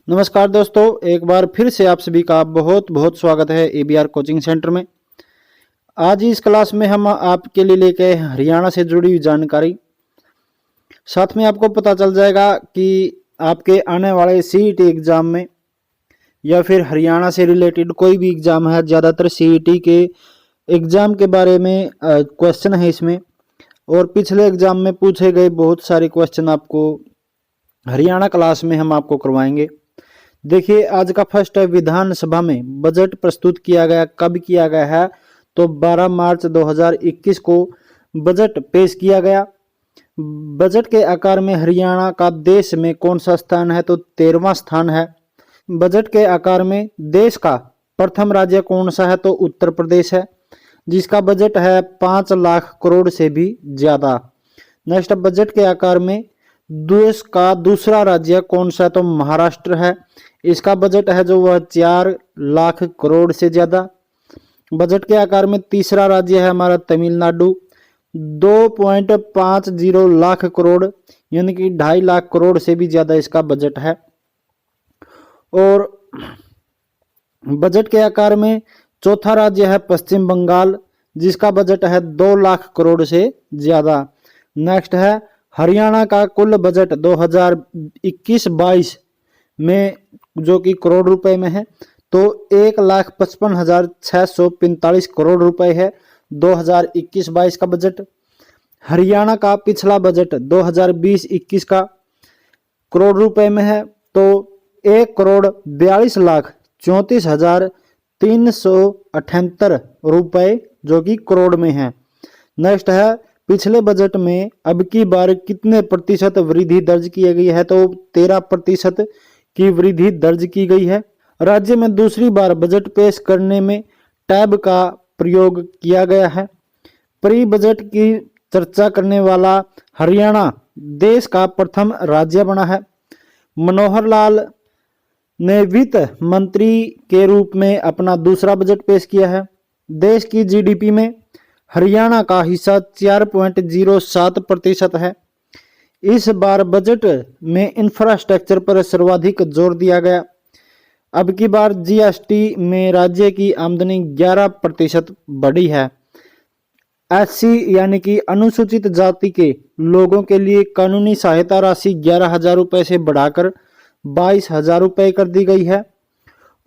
नमस्कार दोस्तों, एक बार फिर से आप सभी का बहुत बहुत स्वागत है एबीआर कोचिंग सेंटर में। आज इस क्लास में हम आपके लिए लेके आए हैं हरियाणा से जुड़ी हुई जानकारी। साथ में आपको पता चल जाएगा कि आपके आने वाले सीईटी एग्जाम में या फिर हरियाणा से रिलेटेड कोई भी एग्जाम है, ज़्यादातर सीईटी के एग्जाम के बारे में क्वेश्चन है इसमें। और पिछले एग्जाम में पूछे गए बहुत सारे क्वेश्चन आपको हरियाणा क्लास में हम आपको करवाएंगे। देखिए, आज का फर्स्ट है, विधानसभा में बजट प्रस्तुत किया गया। कब किया गया है? तो 12 मार्च 2021 को बजट पेश किया गया। बजट के आकार में हरियाणा का देश में कौन सा स्थान है? तो 13वां स्थान है। बजट के आकार में देश का प्रथम राज्य कौन सा है? तो उत्तर प्रदेश है, जिसका बजट है 5 लाख करोड़ से भी ज्यादा। नेक्स्ट, बजट के आकार में देश का दूसरा राज्य कौन सा है? तो महाराष्ट्र है, इसका बजट है जो वह 4 लाख करोड़ से ज्यादा। बजट के आकार में तीसरा राज्य है हमारा तमिलनाडु, 2.50 लाख करोड़ यानी कि 2.5 लाख करोड़ से भी ज्यादा इसका बजट है। और बजट के आकार में चौथा राज्य है पश्चिम बंगाल, जिसका बजट है 2 लाख करोड़ से ज्यादा। नेक्स्ट है, हरियाणा का कुल बजट 2021-22 में जो कि करोड़ रुपए में है, तो 1,55,645 करोड़ रुपए है 2021-22 का बजट। हरियाणा का पिछला बजट 2020-21 का करोड़ रुपए में है, तो 1,42,34,378 रुपए जो कि करोड़ में है। नेक्स्ट है, पिछले बजट में अब की बार कितने प्रतिशत वृद्धि दर्ज की गई है? तो 13% की वृद्धि दर्ज की गई है। राज्य में दूसरी बार बजट पेश करने में टैब का प्रयोग किया गया है। प्री बजट की चर्चा करने वाला हरियाणा देश का प्रथम राज्य बना है। मनोहर लाल ने वित्त मंत्री के रूप में अपना दूसरा बजट पेश किया है। देश की जीडीपी में हरियाणा का हिस्सा 4.07% है। इस बार बजट में इंफ्रास्ट्रक्चर पर सर्वाधिक जोर दिया गया। अब की बार जीएसटी में राज्य की आमदनी 11% बढ़ी है। एससी यानी कि अनुसूचित जाति के लोगों के लिए कानूनी सहायता राशि 11,000 रुपये से बढ़ाकर 22,000 रुपये कर दी गई है।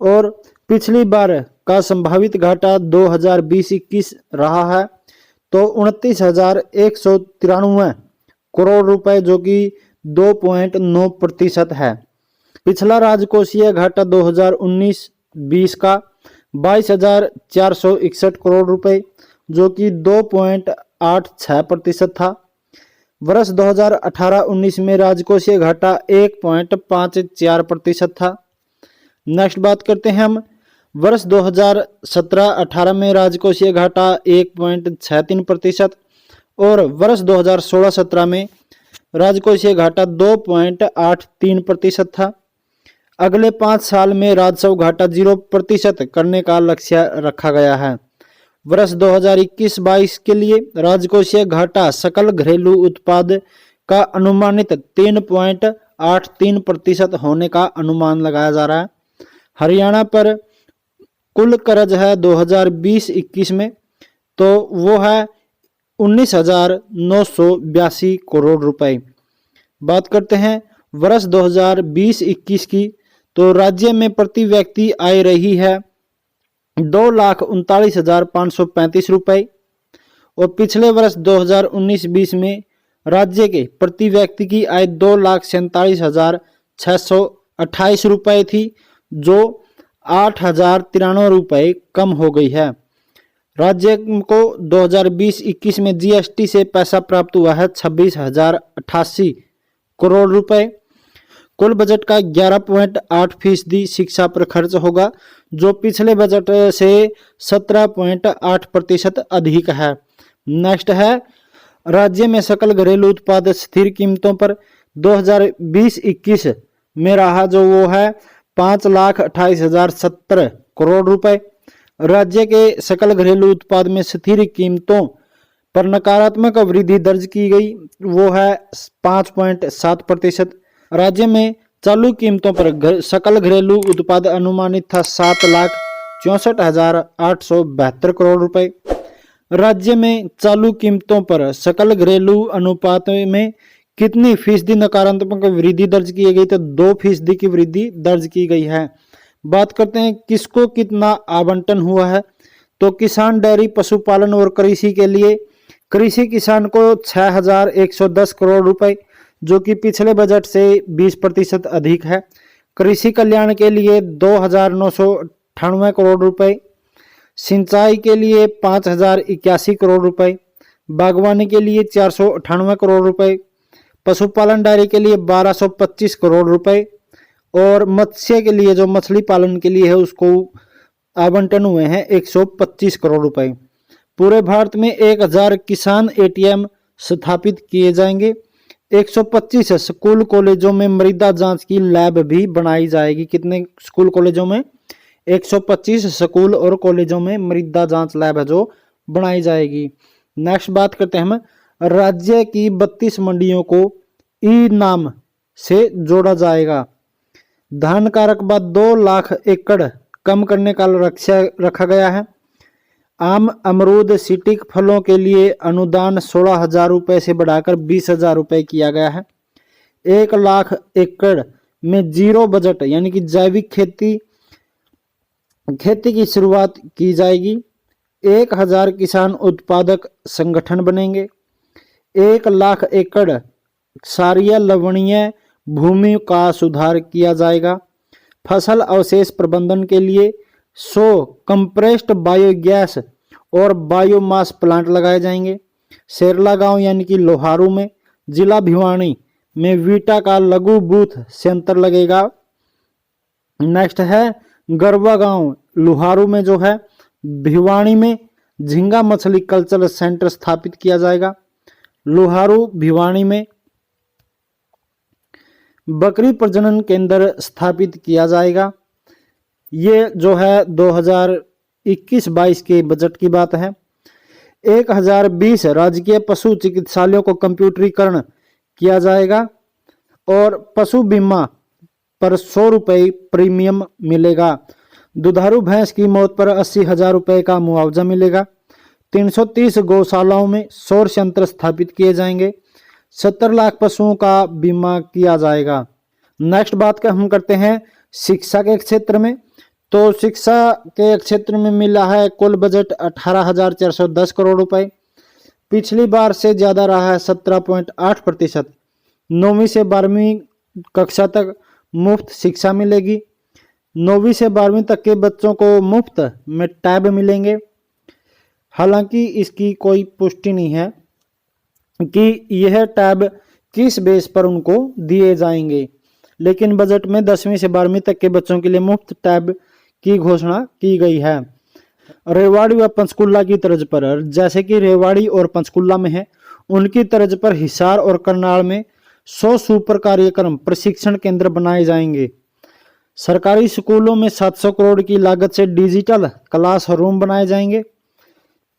और पिछली बार का संभावित घाटा 2020-21 रहा है, तो 29,193 करोड़ रुपए जो कि 2.9% है। पिछला राजकोषीय घाटा 2019-20 का 22,461 करोड़ रुपए जो कि 2.86% था। वर्ष 2018-19 में राजकोषीय घाटा 1.54% था। नेक्स्ट बात करते हैं हम, वर्ष 2017-18 में राजकोषीय घाटा 1.63% और वर्ष 2016-17 में राजकोषीय घाटा 2.83% था। अगले 5 साल में राजस्व घाटा 0% करने का लक्ष्य रखा गया है। वर्ष 2021-22 के लिए राजकोषीय घाटा सकल घरेलू उत्पाद का अनुमानित 3.83% होने का अनुमान लगाया जा रहा है। हरियाणा पर कुल कर्ज है 2020-21 में, तो वो है 19,982 करोड़ रुपए। बात करते हैं वर्ष 2020-21 की, तो राज्य में प्रति व्यक्ति आय रही है 2,39,535 रुपए और पिछले वर्ष 2019-20 में राज्य के प्रति व्यक्ति की आय 2,47,628 रुपए थी, जो 8,093 रुपए कम हो गई है। राज्य को 2020-21 में जीएसटी से पैसा प्राप्त हुआ है 26,088 करोड़ रुपए। कुल बजट का 11.8% शिक्षा पर खर्च होगा, जो पिछले बजट से 17.8% अधिक है। नेक्स्ट है, राज्य में सकल घरेलू उत्पाद स्थिर कीमतों पर 2020-21 में रहा, जो वो है 5,28,070 करोड़ रुपए। राज्य के सकल घरेलू उत्पाद में स्थिर कीमतों पर नकारात्मक वृद्धि दर्ज की गई, वो है 5.7%। राज्य में चालू कीमतों पर सकल घरेलू उत्पाद अनुमानित था 7,64,872 करोड़ रुपए। राज्य में चालू कीमतों पर सकल घरेलू अनुपात में कितनी फीसदी नकारात्मक वृद्धि दर्ज की गई? तो 2% की वृद्धि दर्ज की गई है। बात करते हैं किसको कितना आवंटन हुआ है, तो किसान, डेयरी, पशुपालन और कृषि के लिए कृषि किसान को 6,110 करोड़ रुपए, जो कि पिछले बजट से 20% अधिक है। कृषि कल्याण के लिए 2,998 करोड़ रुपए, सिंचाई के लिए 5,081 करोड़ रुपए, बागवानी के लिए 498 करोड़ रुपए, पशुपालन डेयरी के लिए 1,225 करोड़ रुपए और मत्स्य के लिए जो मछली पालन के लिए है उसको आवंटन हुए हैं 125 करोड़ रुपए। पूरे भारत में 1,000 किसान एटीएम स्थापित किए जाएंगे। 125 स्कूल कॉलेजों में मृदा जांच की लैब भी बनाई जाएगी। कितने स्कूल कॉलेजों में? 125 स्कूल और कॉलेजों में मृदा जांच लैब है जो बनाई जाएगी। नेक्स्ट बात करते हैं हम, राज्य की 32 मंडियों को ई नाम से जोड़ा जाएगा। धान का रकबा 2 लाख एकड़ कम करने का लक्ष्य रखा गया है। आम, अमरूद, सिटिक फलों के लिए अनुदान 16,000 रुपये से बढ़ाकर 20,000 रुपये किया गया है। 1 लाख एकड़ में जीरो बजट यानी कि जैविक खेती की शुरुआत की जाएगी। 1,000 किसान उत्पादक संगठन बनेंगे। 1 लाख एकड़ क्षारीय लवणीय भूमि का सुधार किया जाएगा। फसल अवशेष प्रबंधन के लिए 100 कंप्रेस्ड बायोगैस और बायोमास प्लांट लगाए जाएंगे। शेरला गांव यानी कि लोहारू में, जिला भिवानी में वीटा का लघु बूथ सेंटर लगेगा। नेक्स्ट है गरवा गांव लोहारू में जो है, भिवानी में झींगा मछली कल्चर सेंटर स्थापित किया जाएगा। लोहारू भिवानी में बकरी प्रजनन केंद्र स्थापित किया जाएगा। ये जो है 2021-22 के बजट की बात है। 1,020 राजकीय पशु चिकित्सालयों को कंप्यूटरीकरण किया जाएगा और पशु बीमा पर 100 रुपये प्रीमियम मिलेगा। दुधारू भैंस की मौत पर 80,000 रुपये का मुआवजा मिलेगा। 330 गौशालाओं में सौर संयंत्र स्थापित किए जाएंगे। 70 लाख पशुओं का बीमा किया जाएगा। नेक्स्ट बात हम करते हैं शिक्षा के क्षेत्र में। तो शिक्षा के क्षेत्र में मिला है कुल बजट 18,410 करोड़ रुपए। पिछली बार से ज़्यादा रहा है 17.8%। 9वीं से 12वीं कक्षा तक मुफ्त शिक्षा मिलेगी। 9वीं से 12वीं तक के बच्चों को मुफ्त में टैब मिलेंगे। हालांकि इसकी कोई पुष्टि नहीं है कि यह टैब किस बेस पर उनको दिए जाएंगे, लेकिन बजट में 10वीं से 12वीं तक के बच्चों के लिए मुफ्त टैब की घोषणा की गई है। रेवाड़ी व पंचकुला की तर्ज पर, जैसे कि रेवाड़ी और पंचकुला में है, उनकी तर्ज पर हिसार और करनाल में 100 सुपर कार्यक्रम प्रशिक्षण केंद्र बनाए जाएंगे। सरकारी स्कूलों में 700 करोड़ की लागत से डिजिटल क्लास रूम बनाए जाएंगे।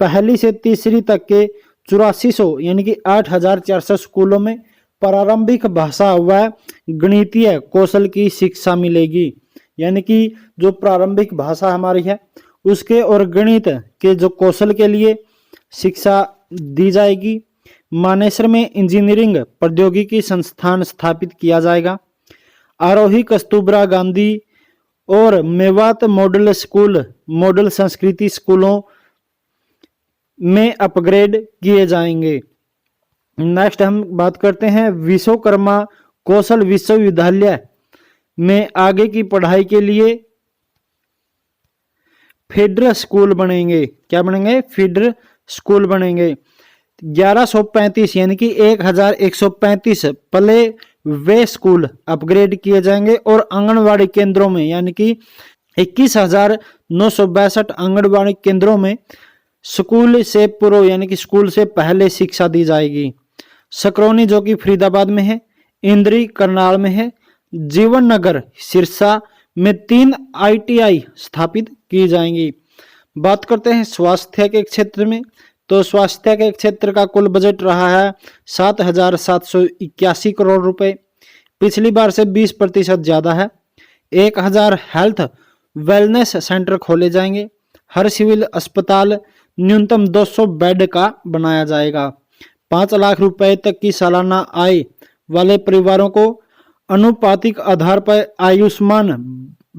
पहली से तीसरी तक के 8400 यानी कि 8,400 स्कूलों में प्रारंभिक भाषा व गणितीय कौशल की शिक्षा मिलेगी। यानी कि जो प्रारंभिक भाषा हमारी है उसके और गणित के जो कौशल के लिए शिक्षा दी जाएगी। मानेसर में इंजीनियरिंग प्रौद्योगिकी संस्थान स्थापित किया जाएगा। आरोही कस्तूरबा गांधी और मेवात मॉडल स्कूल मॉडल संस्कृति स्कूलों में अपग्रेड किए जाएंगे। नेक्स्ट हम बात करते हैं विश्वकर्मा कौशल विश्वविद्यालय में आगे की पढ़ाई के लिए फीडर स्कूल बनेंगे। क्या बनेंगे? फीडर स्कूल बनेंगे। 1135 यानी कि 1,135 प्ले वे स्कूल अपग्रेड किए जाएंगे और आंगनवाड़ी केंद्रों में यानी कि 21,962 आंगनवाड़ी केंद्रों में स्कूल से पूर्व यानी कि स्कूल से पहले शिक्षा दी जाएगी। सकरौनी जो कि फरीदाबाद में है, इंद्री करनाल में है, जीवन नगर सिरसा में 3 ITI स्थापित की जाएंगी। बात करते हैं स्वास्थ्य के क्षेत्र में। तो स्वास्थ्य के क्षेत्र का कुल बजट रहा है 7,781 करोड़ रुपए। पिछली बार से 20% ज़्यादा है। 1000 हेल्थ वेलनेस सेंटर खोले जाएंगे। हर सिविल अस्पताल न्यूनतम 200 बेड का बनाया जाएगा। 5 लाख रुपए तक की सालाना आय वाले परिवारों को अनुपातिक आधार पर आयुष्मान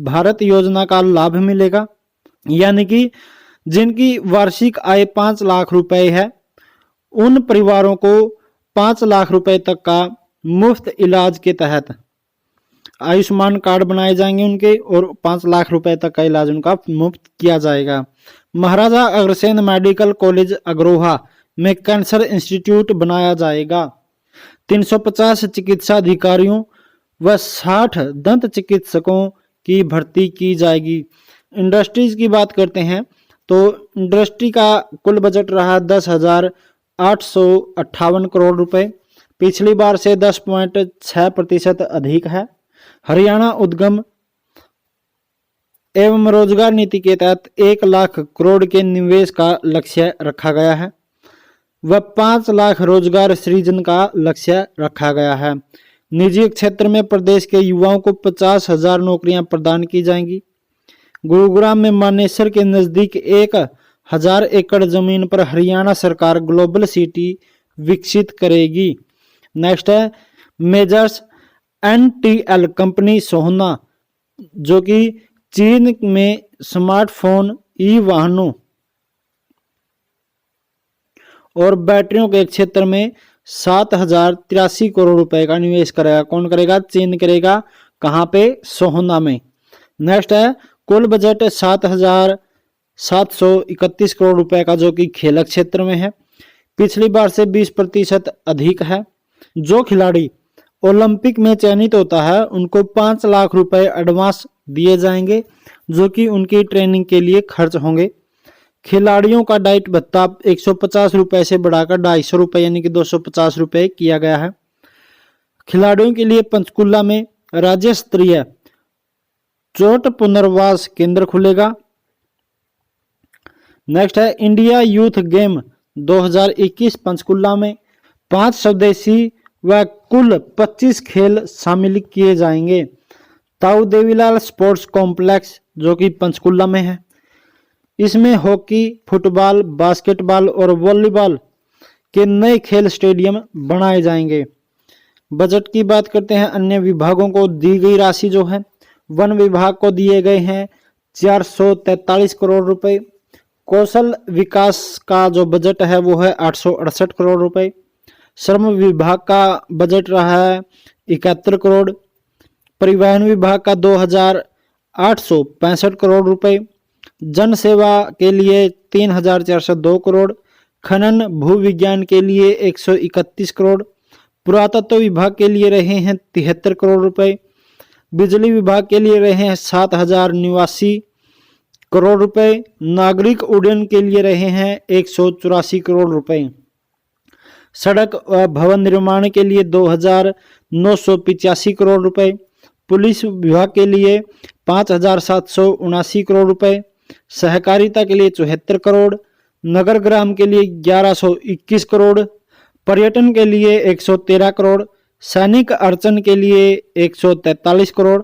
भारत योजना का लाभ मिलेगा। यानी कि जिनकी वार्षिक आय 5 लाख रुपए है, उन परिवारों को 5 लाख रुपए तक का मुफ्त इलाज के तहत आयुष्मान कार्ड बनाए जाएंगे उनके, और 5 लाख रुपए तक का इलाज उनका मुफ्त किया जाएगा। महाराजा अग्रसेन मेडिकल कॉलेज अग्रोहा में कैंसर इंस्टीट्यूट बनाया जाएगा। 350 चिकित्सा अधिकारियों व 60 दंत चिकित्सकों की भर्ती की जाएगी। इंडस्ट्रीज की बात करते हैं तो इंडस्ट्री का कुल बजट रहा 10,858 करोड़ रुपए, पिछली बार से 10.6% अधिक है। हरियाणा उद्यम एवं रोजगार नीति के तहत 1 लाख करोड़ के निवेश का लक्ष्य रखा गया है व 5 लाख रोजगार सृजन का लक्ष्य रखा गया है। निजी क्षेत्र में प्रदेश के युवाओं को 50,000 नौकरियां प्रदान की जाएंगी। गुरुग्राम में मानेसर के नजदीक 1,000 एकड़ जमीन पर हरियाणा सरकार ग्लोबल सिटी विकसित करेगी। नेक्स्ट है मेजर्स NTL कंपनी सोहना, जो कि चीन में स्मार्टफोन, ई वाहनों और बैटरियों के क्षेत्र में 7,083 करोड़ रुपए का निवेश करेगा। कौन करेगा? चीन करेगा। कहां पे? सोहना में। नेक्स्ट है कुल बजट 7,731 करोड़ रुपए का, जो कि खेल क्षेत्र में है, पिछली बार से 20% अधिक है। जो खिलाड़ी ओलंपिक में चयनित होता है उनको 5 लाख रुपए एडवांस दिए जाएंगे, जो कि उनकी ट्रेनिंग के लिए खर्च होंगे। खिलाड़ियों का डाइट भत्ता 150 रुपए से बढ़ाकर 250 रुपए यानी कि 250 रुपए किया गया है। खिलाड़ियों के लिए पंचकुला में राज्य स्तरीय चोट पुनर्वास केंद्र खुलेगा। नेक्स्ट है इंडिया यूथ गेम 2021 पंचकुला में 5 स्वदेशी व कुल 25 खेल शामिल किए जाएंगे। ताऊ देवीलाल स्पोर्ट्स कॉम्प्लेक्स, जो कि पंचकुला में है, इसमें हॉकी, फुटबॉल, बास्केटबॉल और वॉलीबॉल के नए खेल स्टेडियम बनाए जाएंगे। बजट की बात करते हैं। अन्य विभागों को दी गई राशि जो है, वन विभाग को दिए गए हैं 443 करोड़ रुपए। कौशल विकास का जो बजट है वो है 868 करोड़ रुपए। श्रम विभाग का बजट रहा है 71 करोड़। परिवहन विभाग का 2,865 करोड़ रुपए। जन सेवा के लिए 3,402 करोड़। खनन भू विज्ञान के लिए 131 करोड़। पुरातत्व विभाग के लिए रहे हैं 73 करोड़ रुपए। बिजली विभाग के लिए रहे हैं 7,089 करोड़ रुपए। नागरिक उड्डयन के लिए रहे हैं 184 करोड़ रुपए। सड़क व भवन निर्माण के लिए 2,985 करोड़ रुपए। पुलिस विभाग के लिए 5,779 करोड़ रुपए। सहकारिता के लिए 74 करोड़। नगर ग्राम के लिए 1121 करोड़। पर्यटन के लिए 113 करोड़। सैनिक अर्चन के लिए 143 करोड़।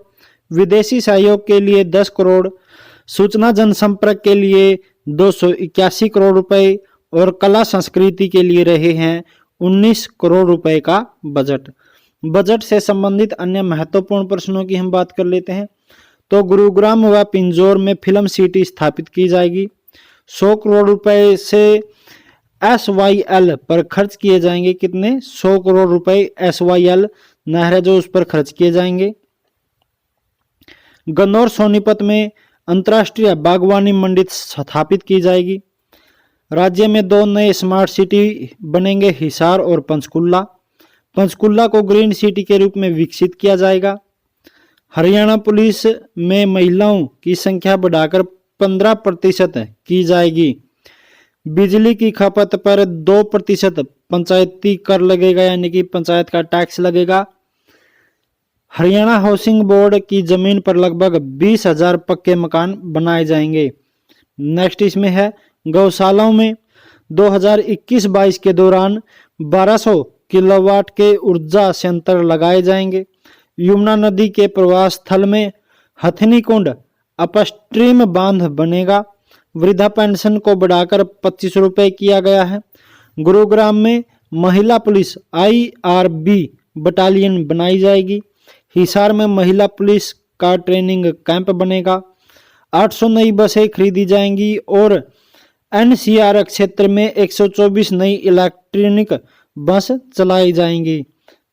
विदेशी सहयोग के लिए 10 करोड़। सूचना जनसंपर्क के लिए 281 करोड़ रुपए और कला संस्कृति के लिए रहे हैं 19 करोड़ रुपए का बजट। बजट से संबंधित अन्य महत्वपूर्ण प्रश्नों की हम बात कर लेते हैं। तो गुरुग्राम व पिंजौर में फिल्म सिटी स्थापित की जाएगी। 100 करोड़ रुपए से SYL पर खर्च किए जाएंगे। कितने? 100 करोड़ रुपए SYL नहर है जो उस पर खर्च किए जाएंगे। गन्नौर सोनीपत में अंतर्राष्ट्रीय बागवानी मंडी स्थापित की जाएगी। राज्य में 2 नए स्मार्ट सिटी बनेंगे, हिसार और पंचकुला। पंचकुला को ग्रीन सिटी के रूप में विकसित किया जाएगा। हरियाणा पुलिस में महिलाओं की संख्या बढ़ाकर 15% की जाएगी। बिजली की खपत पर 2% पंचायती कर लगेगा, यानी कि पंचायत का टैक्स लगेगा। हरियाणा हाउसिंग बोर्ड की जमीन पर लगभग 20,000 पक्के मकान बनाए जाएंगे। नेक्स्ट इसमें है गौशालाओं में 2021-22 के दौरान 1200 किलोवाट के ऊर्जा संयंत्र लगाए जाएंगे। यमुना नदी के प्रवाह स्थल में हथनी कुंड अपस्ट्रीम बांध बनेगा। वृद्धा पेंशन को बढ़ाकर 25 रुपये किया गया है। गुरुग्राम में महिला पुलिस IRB बटालियन बनाई जाएगी। हिसार में महिला पुलिस का ट्रेनिंग कैंप बनेगा। 800 नई बसें खरीदी जाएंगी और NCR क्षेत्र में 124 नई इलेक्ट्रॉनिक बस चलाई जाएंगी।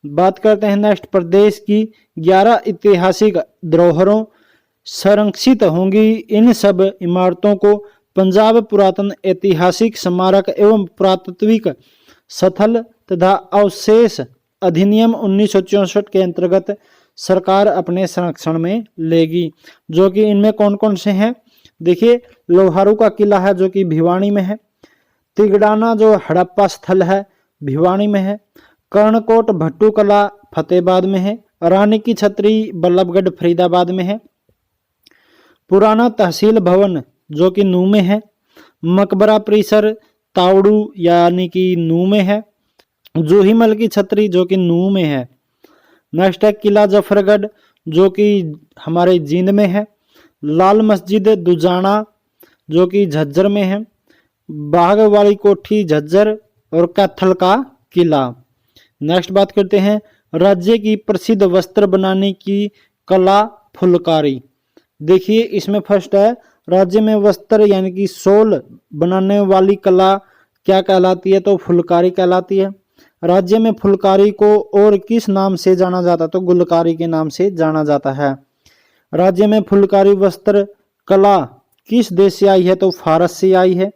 बात करते हैं नेक्स्ट, प्रदेश की 11 ऐतिहासिक धरोहरों संरक्षित होंगी। इन सब इमारतों को पंजाब पुरातन ऐतिहासिक स्मारक एवं पुरातात्विक स्थल तथा अवशेष अधिनियम 1964 के अंतर्गत सरकार अपने संरक्षण में लेगी। जो कि इनमें कौन कौन से हैं, देखिए लोहारू का किला है जो कि भिवानी में है। तिगड़ाना जो हड़प्पा स्थल है भिवानी में है। कर्णकोट भट्टू कला फतेहाबाद में है। रानी की छतरी बल्लभगढ़ फरीदाबाद में है। पुराना तहसील भवन जो कि नूह में है। मकबरा परिसर तावड़ू यानी कि नूह में है। जूहीमल की छतरी जो कि नूह में है। नेक्स्ट है किला जफरगढ़ जो कि हमारे जींद में है। लाल मस्जिद दुजाना जो कि झज्जर में है। बाघ वाली कोठी झज्जर और कैथल का किला। नेक्स्ट बात करते हैं राज्य की प्रसिद्ध वस्त्र बनाने की कला फुलकारी। देखिए इसमें फर्स्ट है राज्य में वस्त्र यानी कि शॉल बनाने वाली कला क्या कहलाती है, तो फुलकारी कहलाती है। राज्य में फुलकारी को और किस नाम से जाना जाता है, तो गुलकारी के नाम से जाना जाता है। राज्य में फुलकारी वस्त्र कला किस देश से आई है, तो फारस से आई है।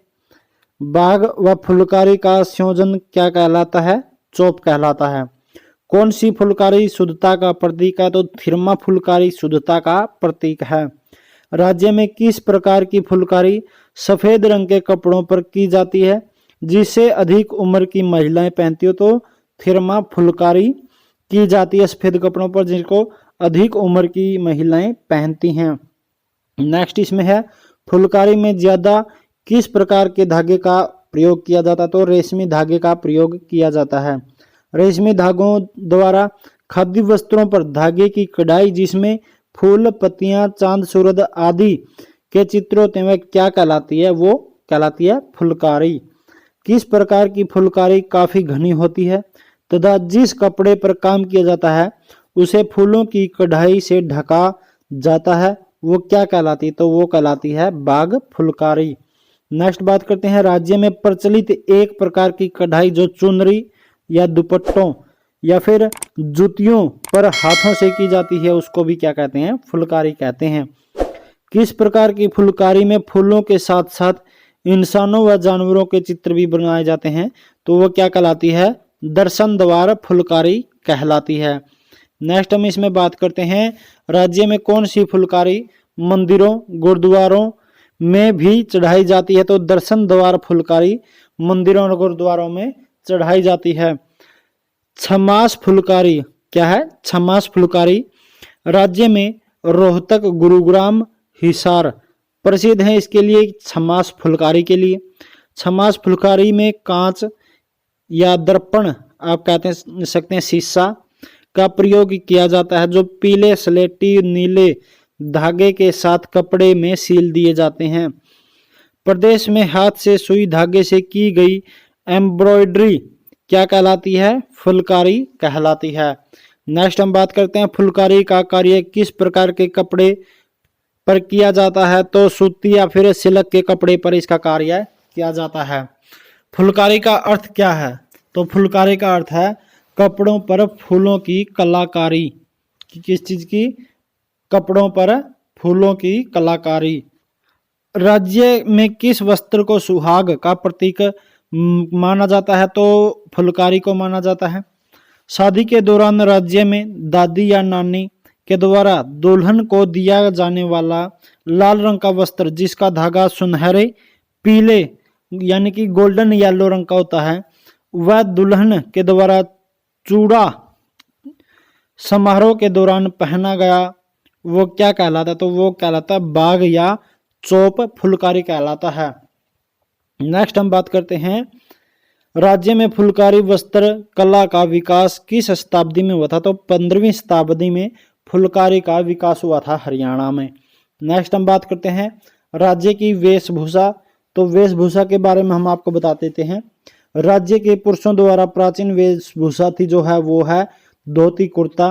बाग व फुलकारी का संयोजन क्या कहलाता है, चौप कहलाता है। कौन सी फुलकारी शुद्धता का प्रतीक है, तो थिरमा फुलकारी शुद्धता का प्रतीक है। राज्य में किस प्रकार की फुलकारी सफेद रंग के कपड़ों पर की जाती है, जिसे अधिक उम्र की महिलाएं पहनती हो, तो थिरमा फुलकारी की जाती है सफेद कपड़ों पर जिनको अधिक उम्र की महिलाएं पहनती हैं। नेक्स्ट इसमें है फुलकारी में ज्यादा किस प्रकार के धागे का प्रयोग किया जाता है, तो रेशमी धागे का प्रयोग किया जाता है। रेशमी धागों द्वारा खाद्य वस्त्रों पर धागे की कढ़ाई जिसमें फूल पत्तियां चांद सूरज आदि के चित्र होते हैं क्या कहलाती है, वो कहलाती है फुलकारी। किस प्रकार की फुलकारी काफी घनी होती है तथा जिस कपड़े पर काम किया जाता है उसे फूलों की कढ़ाई से ढका जाता है वो क्या कहलाती है, तो वो कहलाती है बाग फुलकारी। नेक्स्ट बात करते हैं राज्य में प्रचलित एक प्रकार की कढ़ाई जो चुनरी या दुपट्टों या फिर जूतियों पर हाथों से की जाती है उसको भी क्या कहते हैं, फुलकारी कहते हैं। किस प्रकार की फुलकारी में फूलों के साथ साथ इंसानों व जानवरों के चित्र भी बनाए जाते हैं, तो वो क्या कहलाती है, दर्शन द्वार फुलकारी कहलाती है। नेक्स्ट हम इसमें बात करते हैं राज्य में कौन सी फुलकारी मंदिरों गुरुद्वारों में भी चढ़ाई जाती है, तो दर्शन द्वार फुलकारी मंदिरों और गुरुद्वारों में चढ़ाई जाती है। छमास फुलकारी क्या है, छमास फुलकारी राज्य में रोहतक गुरुग्राम हिसार प्रसिद्ध है इसके लिए, छमास फुलकारी के लिए। छमास फुलकारी में कांच या दर्पण आप कहते सकते हैं शीशा का प्रयोग किया जाता है जो पीले स्लेटी नीले धागे के साथ कपड़े में सील दिए जाते हैं। प्रदेश में हाथ से सुई धागे से की गई एम्ब्रॉयडरी क्या कहलाती है, फुलकारी कहलाती है। नेक्स्ट हम बात करते हैं फुलकारी का कार्य किस प्रकार के कपड़े पर किया जाता है, तो सूती या फिर सिल्क के कपड़े पर इसका कार्य किया जाता है। फुलकारी का अर्थ क्या है, तो फुलकारी का अर्थ है कपड़ों पर फूलों की कलाकारी। किस चीज की, कपड़ों पर फूलों की कलाकारी। राज्य में किस वस्त्र को सुहाग का प्रतीक माना जाता है, तो फुलकारी को माना जाता है। शादी के दौरान राज्य में दादी या नानी के द्वारा दुल्हन को दिया जाने वाला लाल रंग का वस्त्र जिसका धागा सुनहरे पीले यानी कि गोल्डन येलो रंग का होता है, वह दुल्हन के द्वारा चूड़ा समारोह के दौरान पहना गया वो क्या कहलाता है, तो वो कहलाता है बाग या चौप फुलकारी कहलाता है। नेक्स्ट हम बात करते हैं राज्य में फुलकारी वस्त्र कला का विकास किस शताब्दी में हुआ था, तो 15वीं शताब्दी में फुलकारी का विकास हुआ था हरियाणा में। नेक्स्ट हम बात करते हैं राज्य की वेशभूषा। तो वेशभूषा के बारे में हम आपको बता देते हैं। राज्य के पुरुषों द्वारा प्राचीन वेशभूषा थी जो है वो है धोती कुर्ता।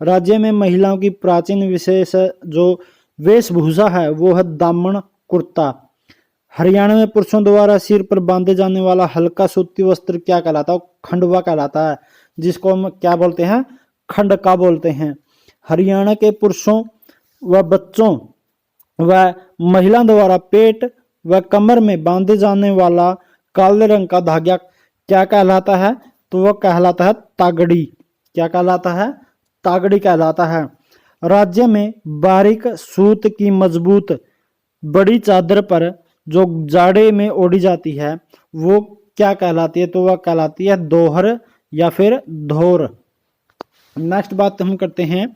राज्य में महिलाओं की प्राचीन विशेष जो वेशभूषा है वो है दामन कुर्ता। हरियाणा में पुरुषों द्वारा सिर पर बांधे जाने वाला हल्का सूती वस्त्र क्या कहलाता है? खंडवा कहलाता है, जिसको हम क्या बोलते हैं? खंडका बोलते हैं। हरियाणा के पुरुषों व बच्चों व महिला द्वारा पेट व कमर में बांधे जाने वाला काले रंग का धागा क्या कहलाता है? तो वह कहलाता है तागड़ी। क्या कहलाता है? तागड़ी कहलाता है। राज्य में बारीक सूत की मजबूत बड़ी चादर पर जो जाड़े में ओढ़ी जाती है वो क्या कहलाती है? तो वह कहलाती है दोहर या फिर धोर। नेक्स्ट बात हम करते हैं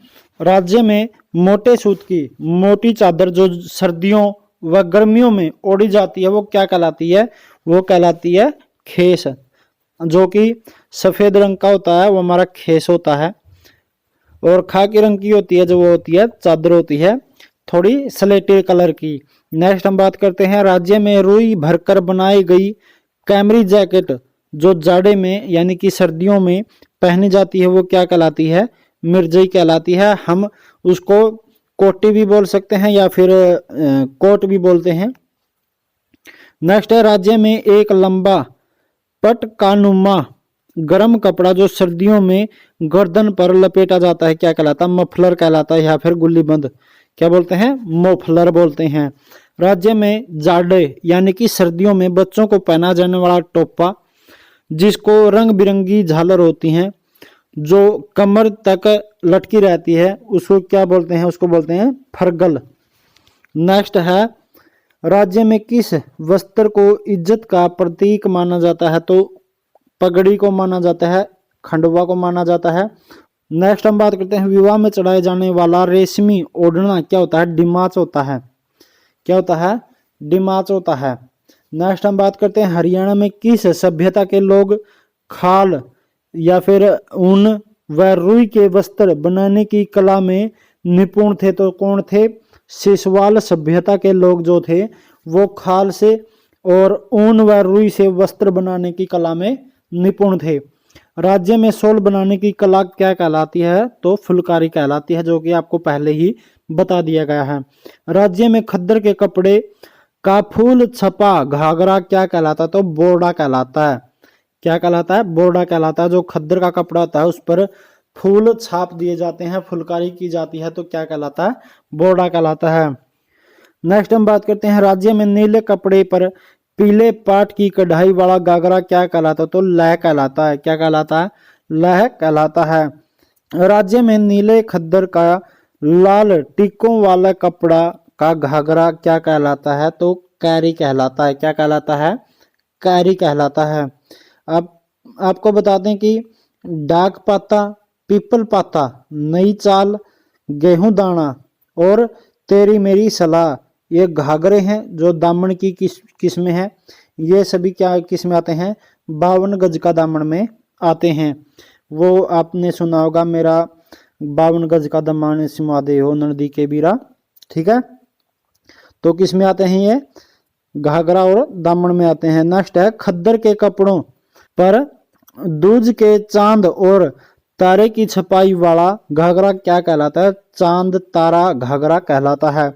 राज्य में मोटे सूत की मोटी चादर जो सर्दियों व गर्मियों में ओढ़ी जाती है वो क्या कहलाती है? वो कहलाती है खेस। जो कि सफेद रंग का होता है वो हमारा खेस होता है, और खाकी रंग की होती है जो वो होती है चादर होती है थोड़ी स्लेटी कलर की। नेक्स्ट हम बात करते हैं राज्य में रुई भरकर बनाई गई कैमरी जैकेट जो जाड़े में यानी कि सर्दियों में पहनी जाती है वो क्या कहलाती है? मिर्जई कहलाती है। हम उसको कोटी भी बोल सकते हैं या फिर कोट भी बोलते हैं। नेक्स्ट है राज्य में एक लंबा पटकानुमा गर्म कपड़ा जो सर्दियों में गर्दन पर लपेटा जाता है क्या कहलाता है? मफलर कहलाता है या फिर गुल्लीबंद क्या बोलते हैं? मोफलर बोलते हैं। राज्य में जाड़े यानी कि सर्दियों में बच्चों को पहना जाने वाला टोपा जिसको रंग बिरंगी झालर होती हैं जो कमर तक लटकी रहती है उसको क्या बोलते हैं? उसको बोलते हैं फरगल। नेक्स्ट है राज्य में किस वस्त्र को इज्जत का प्रतीक माना जाता है? तो पगड़ी को माना जाता है, खंडवा को माना जाता है। नेक्स्ट हम बात करते हैं विवाह में चढ़ाए जाने वाला रेशमी ओढ़ना क्या होता है? डिमाच होता है। क्या होता है? डिमाच होता है। नेक्स्ट हम बात करते हैं हरियाणा में किस सभ्यता के लोग खाल या फिर ऊन व रुई के वस्त्र बनाने की कला में निपुण थे? तो कौन थे? सिसवाल सभ्यता के लोग जो थे वो खाल से और ऊन व रुई से वस्त्र बनाने की कला में निपुण थे। राज्य में शॉल बनाने की कला क्या कहलाती है? तो फुलकारी कहलाती है, जो कि आपको पहले ही बता दिया गया है। राज्य में खद्दर के कपड़े का फूल छपा घाघरा क्या कहलाता है? तो बोरडा कहलाता है। क्या कहलाता है? बोरडा कहलाता है। जो खद्दर का कपड़ा होता है उस पर फूल छाप दिए जाते हैं, फुलकारी की जाती है, तो क्या कहलाता है? बोरडा कहलाता है। नेक्स्ट हम बात करते हैं राज्य में नीले कपड़े पर पीले पाट की कढ़ाई वाला घाघरा क्या कहलाता है? तो लह कहलाता है। क्या कहलाता है? लह कहलाता है। राज्य में नीले खद्दर का लाल टिक्कों वाला कपड़ा का घाघरा क्या कहलाता है? तो कैरी कहलाता है। क्या कहलाता है? कैरी कहलाता है। अब आपको बता दें कि डाक पाता, पीपल पाता, नई चाल, गेहूं दाना और तेरी मेरी सलाह ये घाघरे हैं जो दामन की किस्में हैं। ये सभी क्या किस्में आते हैं? 52 गज का दामन में आते हैं। वो आपने सुना होगा मेरा 52 गज का दामन सिमा दे हो नदी के बीरा। ठीक है, तो किस में आते हैं? ये घाघरा और दामन में आते हैं। नेक्स्ट है खद्दर के कपड़ों पर दूज के चांद और तारे की छपाई वाला घाघरा क्या कहलाता है? चांद तारा घाघरा कहलाता है।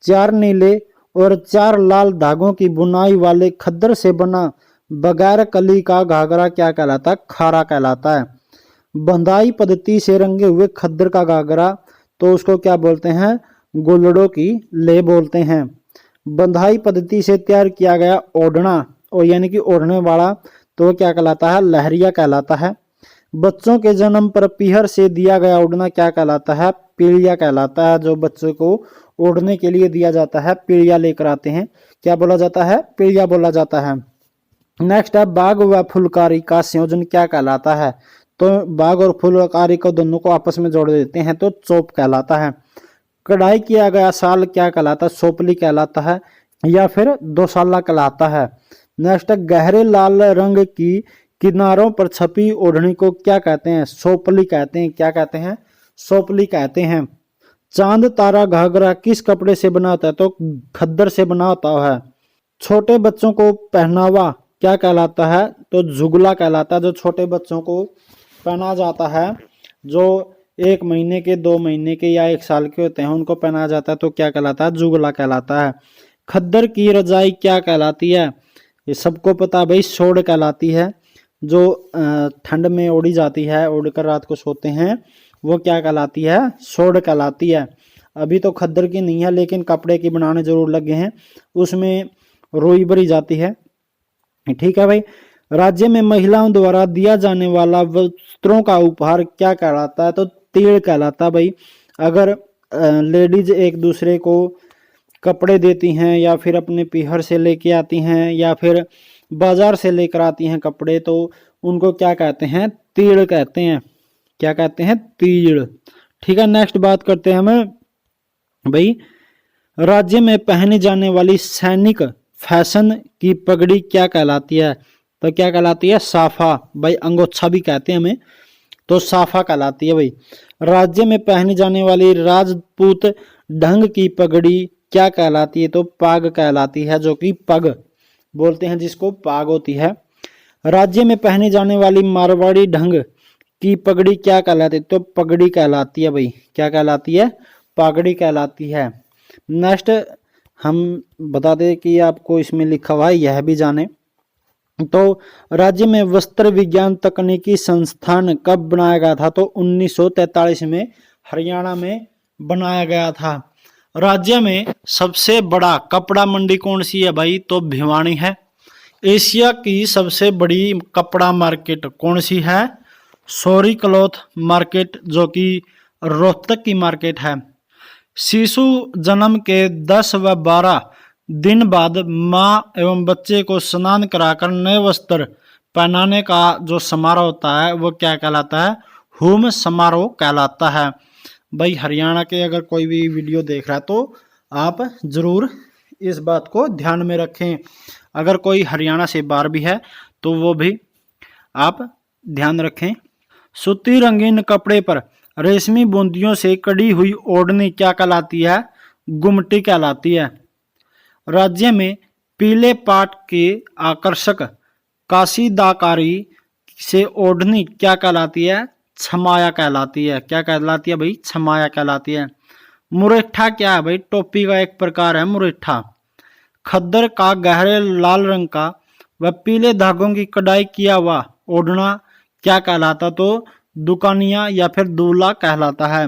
4 नीले और 4 लाल धागों की बुनाई वाले खद्दर से बना बगैर कली का घाघरा क्या कहलाता है? खारा कहलाता है। बंधाई पद्धति से रंगे हुए खद्दर का घाघरा तो उसको क्या बोलते हैं? गोलड़ों की ले बोलते हैं। बंधाई पद्धति से तैयार किया गया ओढ़ना और यानी कि ओढ़ने वाला तो क्या कहलाता है? लहरिया कहलाता है। बच्चों के जन्म पर पीहर से दिया गया ओढ़ना क्या कहलाता है? पीढ़िया कहलाता है। जो बच्चों को ओढ़ने के लिए दिया जाता है पीढ़िया लेकर आते हैं, क्या बोला जाता है? पीढ़िया बोला जाता है। नेक्स्ट है बाग व फुलकारी का संयोजन क्या कहलाता है? तो बाग और फुलकारी को दोनों को आपस में जोड़ देते हैं तो चोप कहलाता है। कढ़ाई किया गया साल क्या कहलाता है? सोपली कहलाता है या फिर दोसाला कहलाता है। नेक्स्ट गहरे लाल रंग की किनारों पर छपी ओढ़नी को क्या कहते हैं? सोपली कहते हैं। क्या कहते हैं? सोपली कहते हैं। चांद तारा घाघरा किस कपड़े से बना होता है? तो खद्दर से बना होता है। छोटे बच्चों को पहनावा क्या कहलाता है? तो जुगला कहलाता है। जो छोटे बच्चों को पहना जाता है, जो 1 महीने के, 2 महीने के या 1 साल के होते हैं, उनको पहना जाता है तो क्या कहलाता है? जुगला कहलाता है। खद्दर की रजाई क्या कहलाती है? ये सबको पता भाई, सोड़ कहलाती है। जो ठंड में ओढ़ी जाती है, ओढ़कर रात को सोते हैं, वो क्या कहलाती है? सोड़ कहलाती है। अभी तो खद्दर की नहीं है, लेकिन कपड़े की बनाने जरूर लगे हैं, उसमें रोई भरी जाती है। ठीक है भाई। राज्य में महिलाओं द्वारा दिया जाने वाला वस्त्रों का उपहार क्या कहलाता है? तो तीड़ कहलाता है भाई। अगर लेडीज एक दूसरे को कपड़े देती हैं, या फिर अपने पीहर से लेके आती हैं, या फिर बाजार से लेकर आती हैं कपड़े, तो उनको क्या कहते हैं? तीड़ कहते हैं। क्या कहते हैं? तीड़। ठीक है, नेक्स्ट बात करते हैं हम भाई, राज्य में पहने जाने वाली सैनिक फैशन की पगड़ी क्या कहलाती है? तो क्या कहलाती है? साफा। भाई अंगोछा भी कहते हैं हमें, तो साफा कहलाती है भाई। राज्य में पहनी जाने वाली राजपूत ढंग की पगड़ी क्या कहलाती है? तो पाग कहलाती है, जो कि पग बोलते हैं जिसको, पाग होती है। राज्य में पहनी जाने वाली मारवाड़ी ढंग की पगड़ी क्या कहलाती है? तो पगड़ी कहलाती है भाई। क्या कहलाती है? पगड़ी कहलाती है। नेक्स्ट हम बता दें कि आपको इसमें लिखा हुआ है, यह भी जाने। तो राज्य में वस्त्र विज्ञान तकनीकी संस्थान कब बनाया गया था? तो 1943 में हरियाणा में बनाया गया था। राज्य में सबसे बड़ा कपड़ा मंडी कौन सी है भाई? तो भिवानी है। एशिया की सबसे बड़ी कपड़ा मार्केट कौन सी है? सोरी क्लॉथ मार्केट, जो कि रोहतक की मार्केट है। शिशु जन्म के 10 व 12 दिन बाद माँ एवं बच्चे को स्नान कराकर नए वस्त्र पहनाने का जो समारोह होता है, वो क्या कहलाता है? होम समारोह कहलाता है। भाई हरियाणा के अगर कोई भी वीडियो देख रहा है तो आप जरूर इस बात को ध्यान में रखें। अगर कोई हरियाणा से बाहर भी है तो वो भी आप ध्यान रखें। सूती रंगीन कपड़े पर रेशमी बूंदियों से कड़ी हुई ओढ़नी क्या कहलाती है? गुमटी कहलाती है। राज्य में पीले पाट के आकर्षक काशीदाकारी से ओढ़नी क्या कहलाती है? छमाया कहलाती है। क्या कहलाती है भाई? छमाया कहलाती है। मुरेठा क्या है भाई? टोपी का एक प्रकार है मुरेठा। खद्दर का गहरे लाल रंग का व पीले धागों की कढ़ाई किया हुआ ओढ़ना क्या कहलाता? तो दुकानिया या फिर दूल्हा कहलाता है।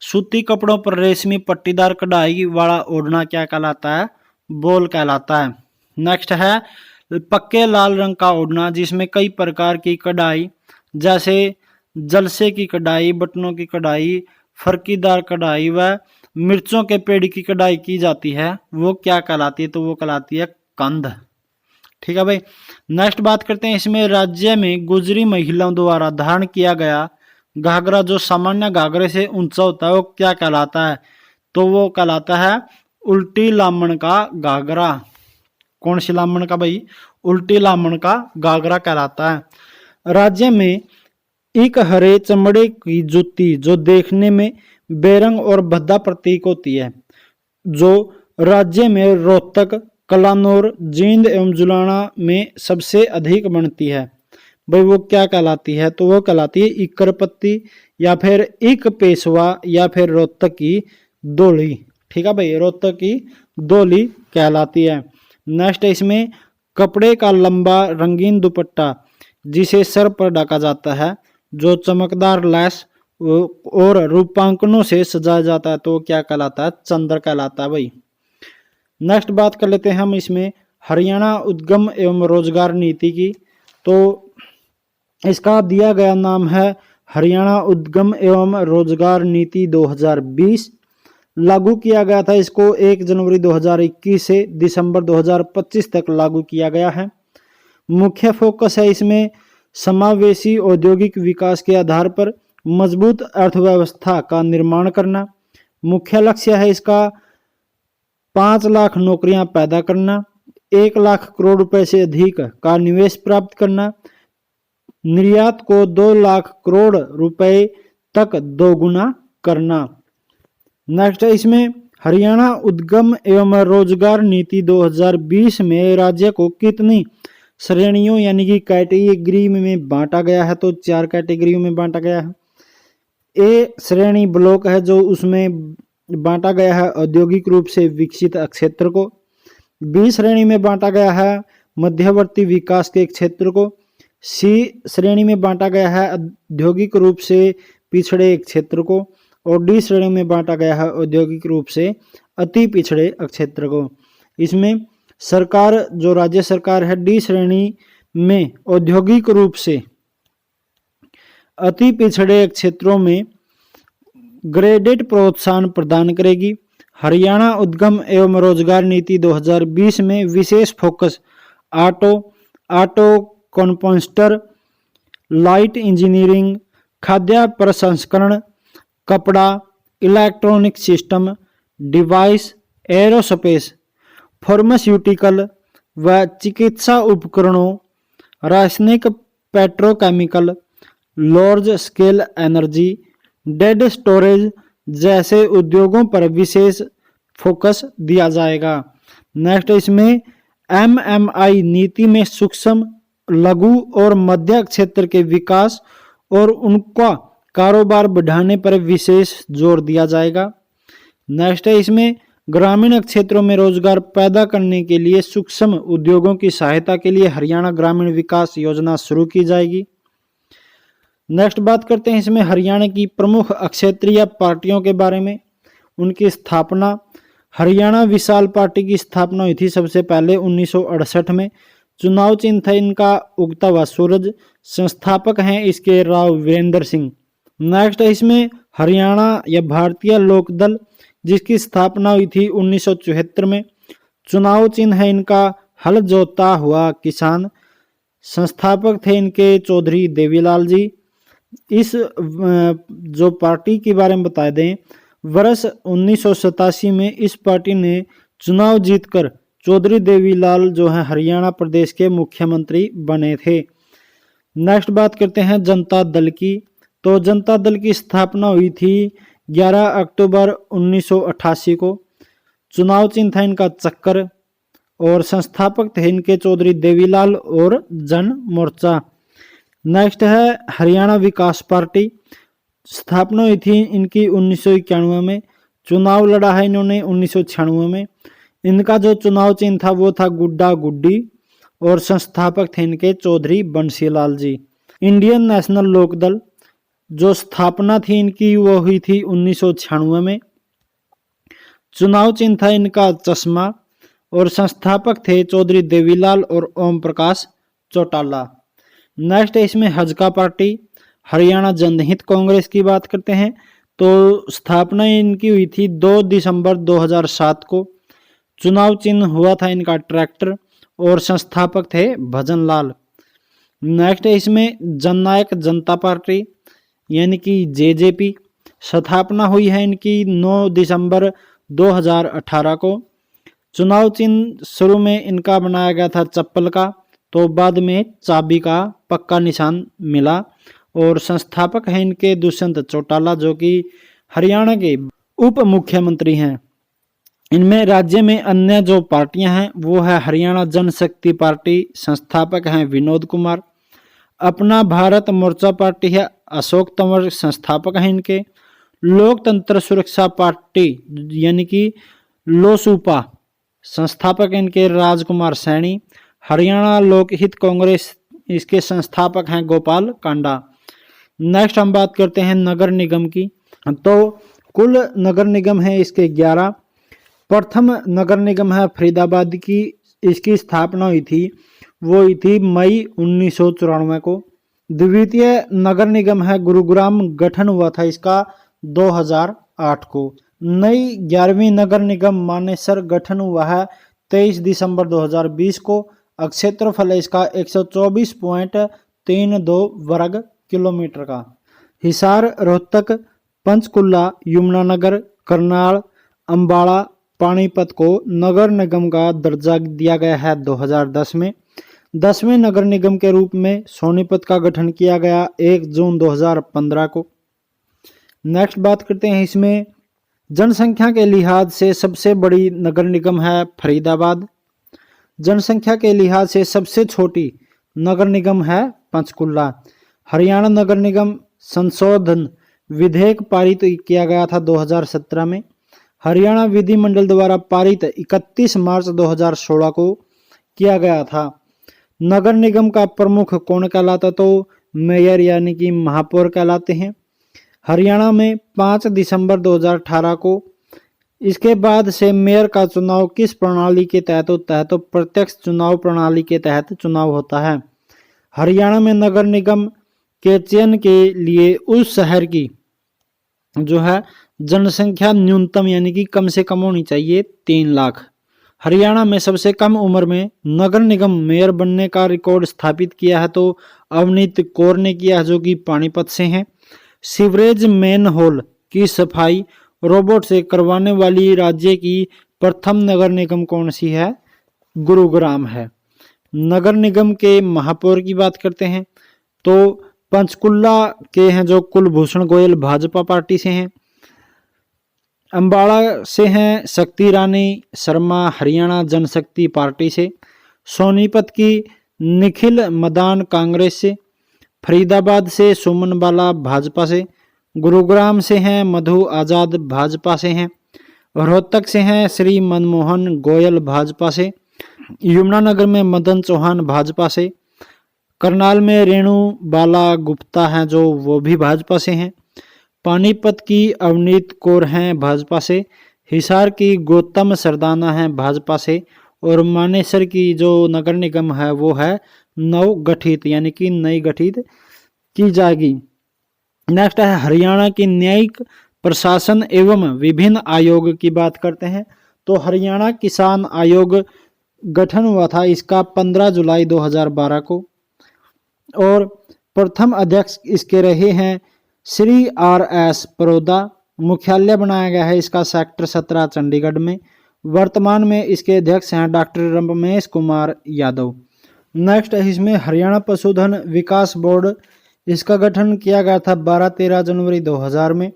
सूती कपड़ों पर रेशमी पट्टीदार कढ़ाई वाला ओढ़ना क्या कहलाता है? बोल कहलाता है। नेक्स्ट है पक्के लाल रंग का ओढ़ना, जिसमें कई प्रकार की कढ़ाई, जैसे जलसे की कढ़ाई, बटनों की कढ़ाई, फरकीदार कढ़ाई व मिर्चों के पेड़ की कढ़ाई की जाती है, वो क्या कहलाती है? तो वो कहलाती है कंध। ठीक है भाई। नेक्स्ट बात करते हैं, इसमें राज्य में गुजरी महिलाओं द्वारा धारण किया गया घाघरा, जो सामान्य घाघरे से ऊंचा होता है, वो क्या कहलाता है? तो वो कहलाता है उल्टी लामण का घाघरा। कौन सी लामण का भाई? उल्टी लामण का घाघरा कहलाता है। राज्य में एक हरे चमड़े की जूती, जो देखने में बेरंग और भद्दा प्रतीक होती है, जो राज्य में रोहतक, कलानौर, जींद एवं जुलाना में सबसे अधिक बनती है, भाई वो क्या कहलाती है? तो वो कहलाती है इक्कर पत्ती, या फिर इक पेशवा, या फिर रोहतक की दोली। ठीक है भाई, रोहतक की दोली कहलाती है। नेक्स्ट इसमें कपड़े का लंबा रंगीन दुपट्टा, जिसे सर पर ढका जाता है, जो चमकदार लैस और रूपांकनों से सजाया जाता है, तो क्या कहलाता है? चंद्र कहलाता है भाई। नेक्स्ट बात कर लेते हैं हम इसमें हरियाणा उद्यम एवं रोजगार नीति की। तो इसका दिया गया नाम है हरियाणा उद्यम एवं रोजगार नीति 2020। लागू किया गया था इसको 1 जनवरी 2021 से दिसंबर 2025 तक लागू किया गया है। मुख्य फोकस है इसमें समावेशी औद्योगिक विकास के आधार पर मजबूत अर्थव्यवस्था का निर्माण करना। मुख्य लक्ष्य है इसका 5 लाख नौकरियां पैदा करना, 1 लाख करोड़ रुपए से अधिक का निवेश प्राप्त करना, निर्यात को 2 लाख करोड़ रुपए तक दोगुना करना। नेक्स्ट है इसमें हरियाणा उद्यम एवं रोजगार नीति 2020 में राज्य को कितनी श्रेणियों यानी कि कैटेगरी में बांटा गया है, तो 4 कैटेगरियों में बांटा गया है। ए श्रेणी ब्लॉक है जो उसमें बांटा गया है औद्योगिक रूप से विकसित क्षेत्र को। बी श्रेणी में बांटा गया है मध्यवर्ती विकास के क्षेत्र को। सी श्रेणी में बांटा गया है औद्योगिक रूप से पिछड़े क्षेत्र को। और डी श्रेणी में बांटा गया है औद्योगिक रूप से अति पिछड़े क्षेत्र को। इसमें सरकार जो राज्य सरकार है डी श्रेणी में औद्योगिक रूप से अति पिछड़े क्षेत्रों में ग्रेडेड प्रोत्साहन प्रदान करेगी। हरियाणा उद्यम एवं रोजगार नीति 2020 में विशेष focus auto composter, light engineering, खाद्य प्रसंस्करण, कपड़ा, electronic system, device, aerospace, pharmaceutical व चिकित्सा उपकरणों, रासायनिक, petrochemical, large scale energy, dead storage जैसे उद्योगों पर विशेष फोकस दिया जाएगा। नेक्स्ट इसमें एमएमआई नीति में सूक्ष्म, लघु और मध्य क्षेत्र के विकास और उनका कारोबार बढ़ाने पर विशेष जोर दिया जाएगा। नेक्स्ट है इसमें ग्रामीण क्षेत्रों में रोजगार पैदा करने के लिए सूक्ष्म उद्योगों की सहायता के लिए हरियाणा ग्रामीण विकास योजना शुरू की जाएगी। नेक्स्ट बात करते हैं इसमें हरियाणा की प्रमुख क्षेत्रीय पार्टियों के बारे में, उनकी स्थापना। हरियाणा विशाल पार्टी की स्थापना हुई थी सबसे पहले 1968 में। चुनाव चिन्ह था इनका उगता हुआ सूरज। संस्थापक हैं इसके राव वीरेंद्र सिंह। नेक्स्ट है इसमें हरियाणा या भारतीय लोक दल जिसकी स्थापना हुई थी 1974 में। चुनाव चिन्ह है इनका हल जोता हुआ किसान। संस्थापक थे इनके चौधरी देवीलाल जी। इस जो पार्टी के बारे में बता दें, वर्ष 1987 में इस पार्टी ने चुनाव जीतकर चौधरी देवीलाल जो है हरियाणा प्रदेश के मुख्यमंत्री बने थे। नेक्स्ट बात करते हैं जनता दल की। तो जनता दल की स्थापना हुई थी 11 अक्टूबर 1988 को। चुनाव चिन्ह था इनका चक्कर और संस्थापक थे इनके चौधरी देवीलाल और जन मोर्चा। नेक्स्ट है हरियाणा विकास पार्टी। स्थापना हुई थी इनकी 1991 में। चुनाव लड़ा है इन्होंने 1996 में। इनका जो चुनाव चिन्ह था वो था गुड्डा गुड्डी और संस्थापक थे इनके चौधरी बंसीलाल जी। इंडियन नेशनल लोकदल जो स्थापना थी इनकी वो हुई थी 1996 में। चुनाव चिन्ह था इनका चश्मा और संस्थापक थे चौधरी देवीलाल और ओम प्रकाश चौटाला। नेक्स्ट है इसमें हजका पार्टी। हरियाणा जनहित कांग्रेस की बात करते हैं तो स्थापना इनकी हुई थी 2 दिसंबर 2007 को। चुनाव चिन्ह हुआ था इनका ट्रैक्टर और संस्थापक थे भजनलाल। नेक्स्ट है इसमें जननायक जनता पार्टी यानी कि जेजेपी। स्थापना हुई है इनकी 9 दिसंबर 2018 को। चुनाव चिन्ह शुरू में इनका बनाया गया था चप्पल का, तो बाद में चाबी का पक्का निशान मिला। और संस्थापक हैं इनके दुष्यंत चौटाला जो कि हरियाणा के उप मुख्यमंत्री हैं। इनमें राज्य में अन्य जो पार्टियां हैं वो है हरियाणा जनशक्ति पार्टी। संस्थापक हैं विनोद कुमार। अपना भारत मोर्चा पार्टी है अशोक तंवर संस्थापक हैं इनके। लोकतंत्र सुरक्षा पार्टी यानी कि लोसूपा संस्थापक इनके राजकुमार सैनी। हरियाणा लोकहित कांग्रेस इसके संस्थापक हैं गोपाल कांडा। नेक्स्ट हम बात करते हैं नगर निगम की। तो कुल नगर निगम है इसके 11। प्रथम नगर निगम है फरीदाबाद की। इसकी स्थापना हुई थी वो हुई थी मई 1994 को। द्वितीय नगर निगम है गुरुग्राम। गठन हुआ था इसका 2008 को। नई 11वीं नगर निगम मानेसर गठन हुआ है 23 दिसंबर 2020 को। क्षेत्रफल है इसका 124.32 वर्ग किलोमीटर का। हिसार, रोहतक, पंचकुला, यमुनानगर, करनाल, अंबाला, पानीपत को नगर निगम का दर्जा दिया गया है 2010 में। 10वें नगर निगम के रूप में सोनीपत का गठन किया गया 1 जून 2015 को। नेक्स्ट बात करते हैं इसमें जनसंख्या के लिहाज से सबसे बड़ी नगर निगम है फरीदाबाद। जनसंख्या के लिहाज से सबसे छोटी नगर निगम है पंचकुला। हरियाणा नगर निगम संशोधन विधेयक पारित किया गया था 2017 में। हरियाणा विधिमंडल द्वारा पारित 31 मार्च 2016 को किया गया था। नगर निगम का प्रमुख कौन कहलाता, तो मेयर यानी कि महापौर कहलाते हैं। हरियाणा में 5 दिसंबर 2018 को इसके बाद से मेयर का चुनाव किस प्रणाली के तहत होता है, तो प्रत्यक्ष चुनाव प्रणाली के तहत चुनाव होता है। हरियाणा में नगर निगम के चयन के लिए उस शहर की जो है जनसंख्या न्यूनतम यानी कि कम से कम होनी चाहिए 3 लाख। हरियाणा में सबसे कम उम्र में नगर निगम मेयर बनने का रिकॉर्ड स्थापित किया है तो अवनीत कौर ने किया है, जो कि पानीपत से हैं। सीवरेज मेन होल की सफाई रोबोट से करवाने वाली राज्य की प्रथम नगर निगम कौन सी है, गुरुग्राम है। नगर निगम के महापौर की बात करते हैं तो पंचकुला के हैं जो कुलभूषण गोयल भाजपा पार्टी से हैं। अंबाला से हैं शक्ति रानी शर्मा हरियाणा जनशक्ति पार्टी से। सोनीपत की निखिल मदान कांग्रेस से। फरीदाबाद से सुमन बाला भाजपा से। गुरुग्राम से हैं मधु आजाद भाजपा से हैं। रोहतक से हैं श्री मनमोहन गोयल भाजपा से। यमुनानगर में मदन चौहान भाजपा से। करनाल में रेणु बाला गुप्ता हैं जो वो भी भाजपा से हैं। पानीपत की अवनीत कौर हैं भाजपा से। हिसार की गौतम सरदाना हैं भाजपा से। और मानेसर की जो नगर निगम है वो है नवगठित यानी कि नई गठित की जाएगी। नेक्स्ट है हरियाणा की न्यायिक प्रशासन एवं विभिन्न आयोग की बात करते हैं तो हरियाणा किसान आयोग गठन हुआ था इसका 15 जुलाई 2012 को और प्रथम अध्यक्ष इसके रहे हैं श्री RS परोदा। मुख्यालय बनाया गया है इसका सेक्टर 17 चंडीगढ़ में। वर्तमान में इसके अध्यक्ष हैं डॉक्टर रमेश कुमार यादव। नेक्स्ट है इसमें हरियाणा पशुधन विकास बोर्ड, इसका गठन किया गया था 12-13 जनवरी 2000 में।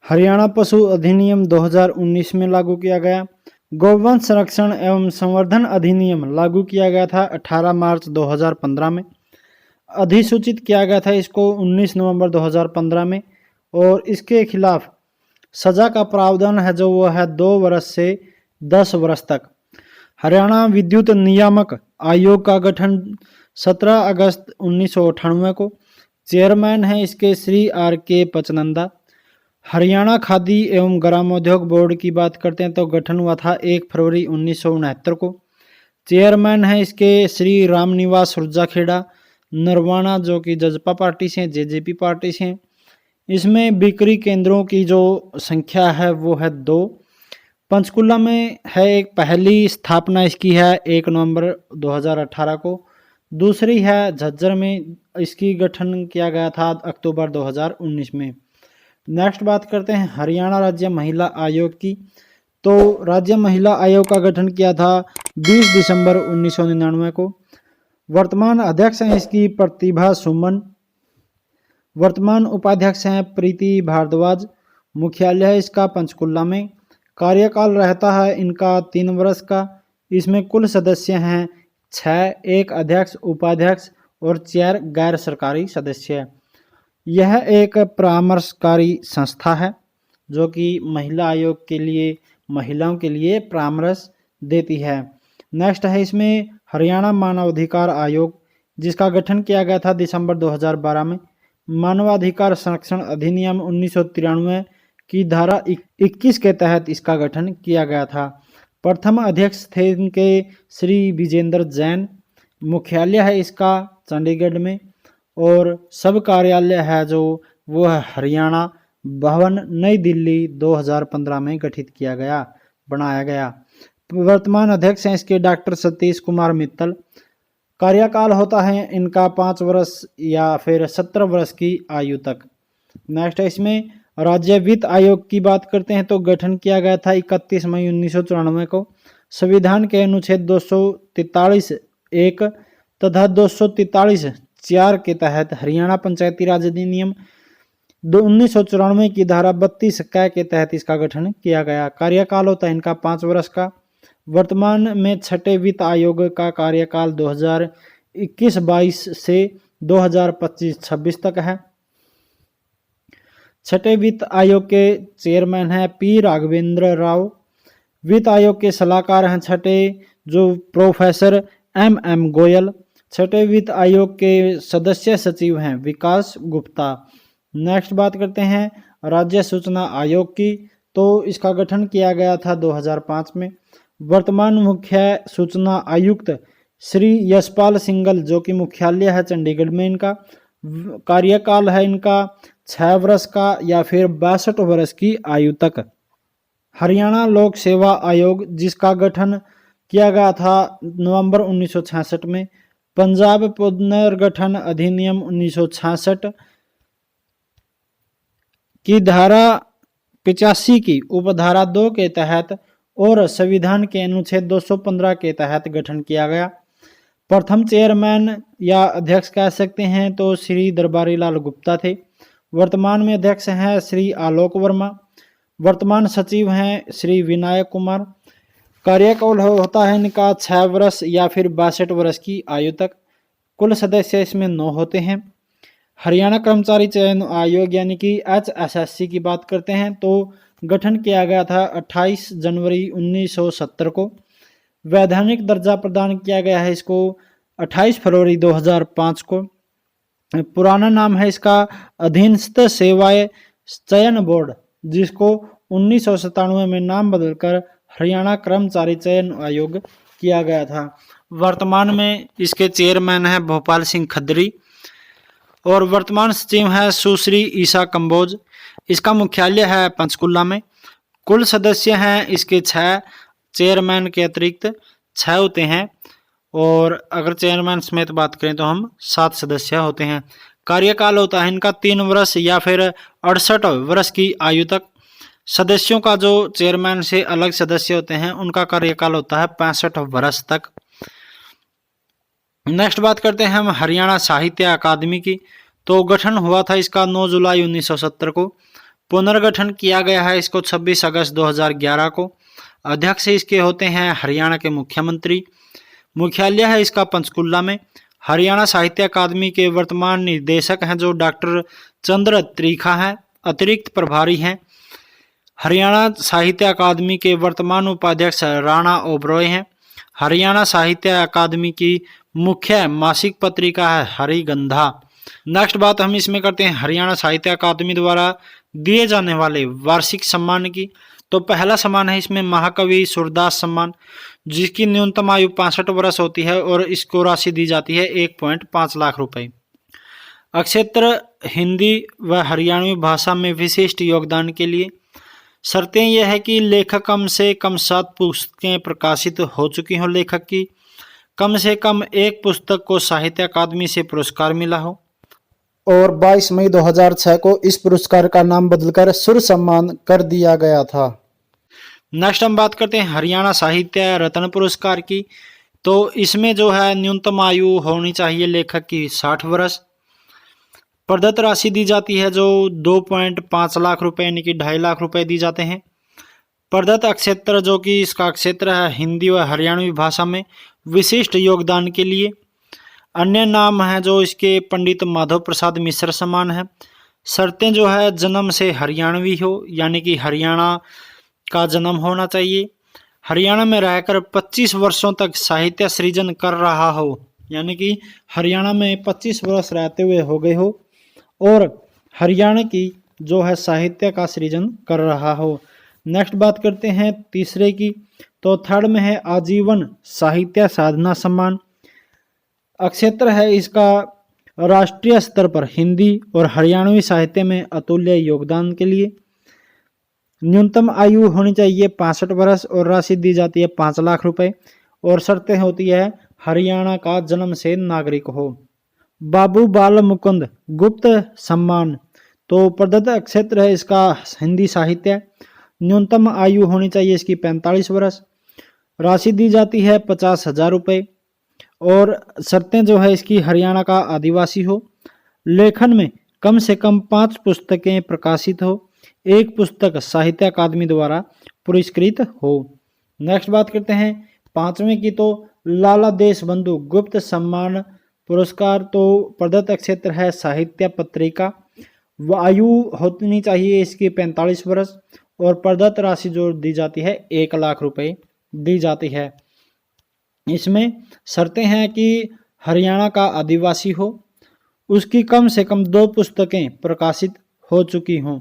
हरियाणा पशु अधिनियम 2019 में लागू किया गया। गौवंश संरक्षण एवं संवर्धन अधिनियम लागू किया गया था 18 मार्च 2015 में। अधिसूचित किया गया था इसको 19 नवंबर 2015 में और इसके खिलाफ सजा का प्रावधान है जो वो है 2 वर्ष से 10 वर्ष तक। हरियाणा विद्युत नियामक आयोग का गठन 17 अगस्त 1998 को। चेयरमैन है इसके श्री RK पचनंदा। हरियाणा खादी एवं ग्रामोद्योग बोर्ड की बात करते हैं तो गठन हुआ था 1 फरवरी 1969 को। चेयरमैन है इसके श्री रामनिवास सुरजाखेड़ा नरवाना जो कि जजपा पार्टी से JJP पार्टी से। इसमें बिक्री केंद्रों की जो संख्या है वो है 2। पंचकुला में है एक, पहली स्थापना इसकी है 1 नवंबर 2018 को। दूसरी है झज्जर में, इसकी गठन किया गया था अक्टूबर 2019 में। नेक्स्ट बात करते हैं हरियाणा राज्य महिला आयोग की तो राज्य महिला आयोग का गठन किया था 20 दिसंबर 1999 को। वर्तमान अध्यक्ष हैं इसकी प्रतिभा सुमन। वर्तमान उपाध्यक्ष हैं प्रीति भारद्वाज। मुख्यालय है इसका पंचकुला में। कार्यकाल रहता है इनका 3 वर्ष का। इसमें कुल सदस्य हैं 6, 1 अध्यक्ष उपाध्यक्ष और 4 गैर सरकारी सदस्य। यह एक परामर्शकारी संस्था है जो कि महिला आयोग के लिए महिलाओं के लिए परामर्श देती है। नेक्स्ट है इसमें हरियाणा मानवाधिकार आयोग, जिसका गठन किया गया था दिसंबर 2012 में। मानवाधिकार संरक्षण अधिनियम 1993 की धारा 21 के तहत इसका गठन किया गया था। प्रथम अध्यक्ष थे इनके श्री विजेंद्र जैन। मुख्यालय है इसका चंडीगढ़ में और सब कार्यालय है जो वो है हरियाणा भवन नई दिल्ली 2015 में गठित किया गया बनाया गया। वर्तमान अध्यक्ष हैं इसके डॉक्टर सतीश कुमार मित्तल। कार्यकाल होता है इनका 5 वर्ष या फिर 17 वर्ष की आयु तक। नेक्स्ट है इसमें राज्य वित्त आयोग की बात करते हैं तो गठन किया गया था 31 मई 1994 को। संविधान के अनुच्छेद 243(1) तथा 243(4) के तहत हरियाणा पंचायती राज अधिनियम 1994 की धारा 32 क के तहत इसका गठन किया गया। कार्यकाल होता है इनका 5 वर्ष का। वर्तमान में छठे वित्त आयोग का कार्यकाल 2021-22 से 2025-26 तक है। छठे वित्त आयोग के चेयरमैन हैं पी राघवेंद्र राव। वित्त आयोग के सलाहकार हैं छठे जो प्रोफेसर एम गोयल। छठे वित्त आयोग के सदस्य सचिव हैं विकास गुप्ता। नेक्स्ट बात करते हैं राज्य सूचना आयोग की। तो इसका गठन किया गया था 2005 में। वर्तमान मुख्य सूचना आयुक्त श्री यशपाल सिंघल जो कि मुख्यालय है चंडीगढ़ में इनका। कार्यकाल है इनका 6 वर्ष का या फिर 62 वर्ष की आयु तक। हरियाणा लोक सेवा आयोग जिसका गठन किया गया था नवंबर 1966 में। पंजाब पुनर्गठन अधिनियम 1966 की धारा 85 की उपधारा 2 के तहत और संविधान के अनुच्छेद 215 के तहत गठन किया गया। प्रथम चेयरमैन या अध्यक्ष कह सकते हैं तो श्री दरबारी लाल गुप्ता थे। वर्तमान में अध्यक्ष हैं श्री आलोक वर्मा। वर्तमान सचिव हैं श्री विनायक कुमार। कार्यकाल होता है इनका 6 वर्ष या फिर 62 वर्ष की आयु तक। कुल सदस्य इसमें 9 होते हैं। हरियाणा कर्मचारी चयन आयोग यानी कि HSSC की बात करते हैं तो गठन किया गया था 28 जनवरी 1970 को। वैधानिक दर्जा प्रदान किया गया है इसको 28 फरवरी 2005 को। पुराना नाम है इसका अधीनस्थ सेवाएं चयन बोर्ड जिसको 1997 में नाम बदलकर हरियाणा कर्मचारी चयन आयोग किया गया था। वर्तमान में इसके चेयरमैन हैं भोपाल सिंह खद्री और वर्तमान सचिव है सुश्री ईसा कंबोज। इसका मुख्यालय है पंचकुला में। कुल सदस्य हैं इसके 6, चेयरमैन के अतिरिक्त 6 होते हैं और अगर चेयरमैन समेत बात करें तो हम 7 सदस्य होते हैं। कार्यकाल होता है इनका 3 वर्ष या फिर 68 वर्ष की आयु तक। सदस्यों का जो चेयरमैन से अलग सदस्य होते हैं उनका कार्यकाल होता है 65 वर्ष तक। नेक्स्ट बात करते हैं हम हरियाणा साहित्य अकादमी की। तो गठन हुआ था इसका 9 जुलाई 1970 को। पुनर्गठन किया गया है इसको 26 अगस्त 2011 को। अध्यक्ष इसके होते हैं हरियाणा के मुख्यमंत्री। मुख्यालय है इसका पंचकुला में। हरियाणा साहित्य अकादमी के वर्तमान निदेशक हैं जो डॉक्टर चंद्र त्रिखा हैं, अतिरिक्त प्रभारी हैं। हरियाणा साहित्य अकादमी के वर्तमान उपाध्यक्ष राणा ओबरॉय हैं। हरियाणा साहित्य अकादमी की मुख्य मासिक पत्रिका है हरिगंधा। नेक्स्ट बात हम इसमें करते हैं हरियाणा साहित्य अकादमी द्वारा दिए जाने वाले वार्षिक सम्मान की। तो पहला सम्मान है इसमें महाकवि सूरदास सम्मान जिसकी न्यूनतम आयु 65 वर्ष होती है और इसको राशि दी जाती है 1.5 लाख रुपए। अक्षेत्र हिंदी व हरियाणवी भाषा में विशिष्ट योगदान के लिए शर्तें यह है कि लेखक कम से कम 7 पुस्तकें प्रकाशित हो चुकी हों, लेखक की कम से कम 1 पुस्तक को साहित्य अकादमी से पुरस्कार मिला हो और 22 मई 2006 को इस पुरस्कार का नाम बदलकर सुर सम्मान कर दिया गया था। नेक्स्ट हम बात करते हैं हरियाणा साहित्य रत्न पुरस्कार की। तो इसमें जो है न्यूनतम आयु होनी चाहिए लेखक की 60 वर्ष। प्रदत्त राशि दी जाती है जो 2.5 लाख रुपए यानी कि 2.5 लाख रुपए दी जाते हैं। प्रदत्त अक्षेत्र जो कि इसका क्षेत्र है हिंदी व हरियाणवी भाषा में विशिष्ट योगदान के लिए। अन्य नाम है जो इसके पंडित माधव प्रसाद मिश्र सम्मान है। शर्तें जो है जन्म से हरियाणवी हो यानी कि हरियाणा का जन्म होना चाहिए। हरियाणा में रहकर 25 वर्षों तक साहित्य सृजन कर रहा हो यानी कि हरियाणा में 25 वर्ष रहते हुए हो गए हो और हरियाणा की जो है साहित्य का सृजन कर रहा हो। नेक्स्ट बात करते हैं तीसरे की। तो थर्ड में है आजीवन साहित्य साधना सम्मान। अक्षेत्र है इसका राष्ट्रीय स्तर पर हिंदी और हरियाणवी साहित्य में अतुल्य योगदान के लिए। न्यूनतम आयु होनी चाहिए 65 वर्ष और राशि दी जाती है 5 लाख रुपए और शर्तें होती है हरियाणा का जन्म से नागरिक हो। बाबू बाल मुकुंद गुप्त सम्मान। तो प्रदत्त क्षेत्र है इसका हिंदी साहित्य। न्यूनतम आयु होनी चाहिए इसकी 45 वर्ष। राशि दी जाती है 50,000 रुपये और शर्तें जो है इसकी हरियाणा का आदिवासी हो। लेखन में कम से कम 5 पुस्तकें प्रकाशित हो, एक पुस्तक साहित्य अकादमी द्वारा पुरस्कृत हो। नेक्स्ट बात करते हैं 5वें की, तो लाला देशबंधु गुप्त सम्मान पुरस्कार, तो प्रदत्त क्षेत्र है साहित्य पत्रिका। आयु होनी चाहिए इसकी 45 वर्ष और प्रदत्त राशि जो दी जाती है 1 लाख रुपए दी जाती है। इसमें शर्तें हैं कि हरियाणा का आदिवासी हो, उसकी कम से कम 2 पुस्तकें प्रकाशित हो चुकी हों।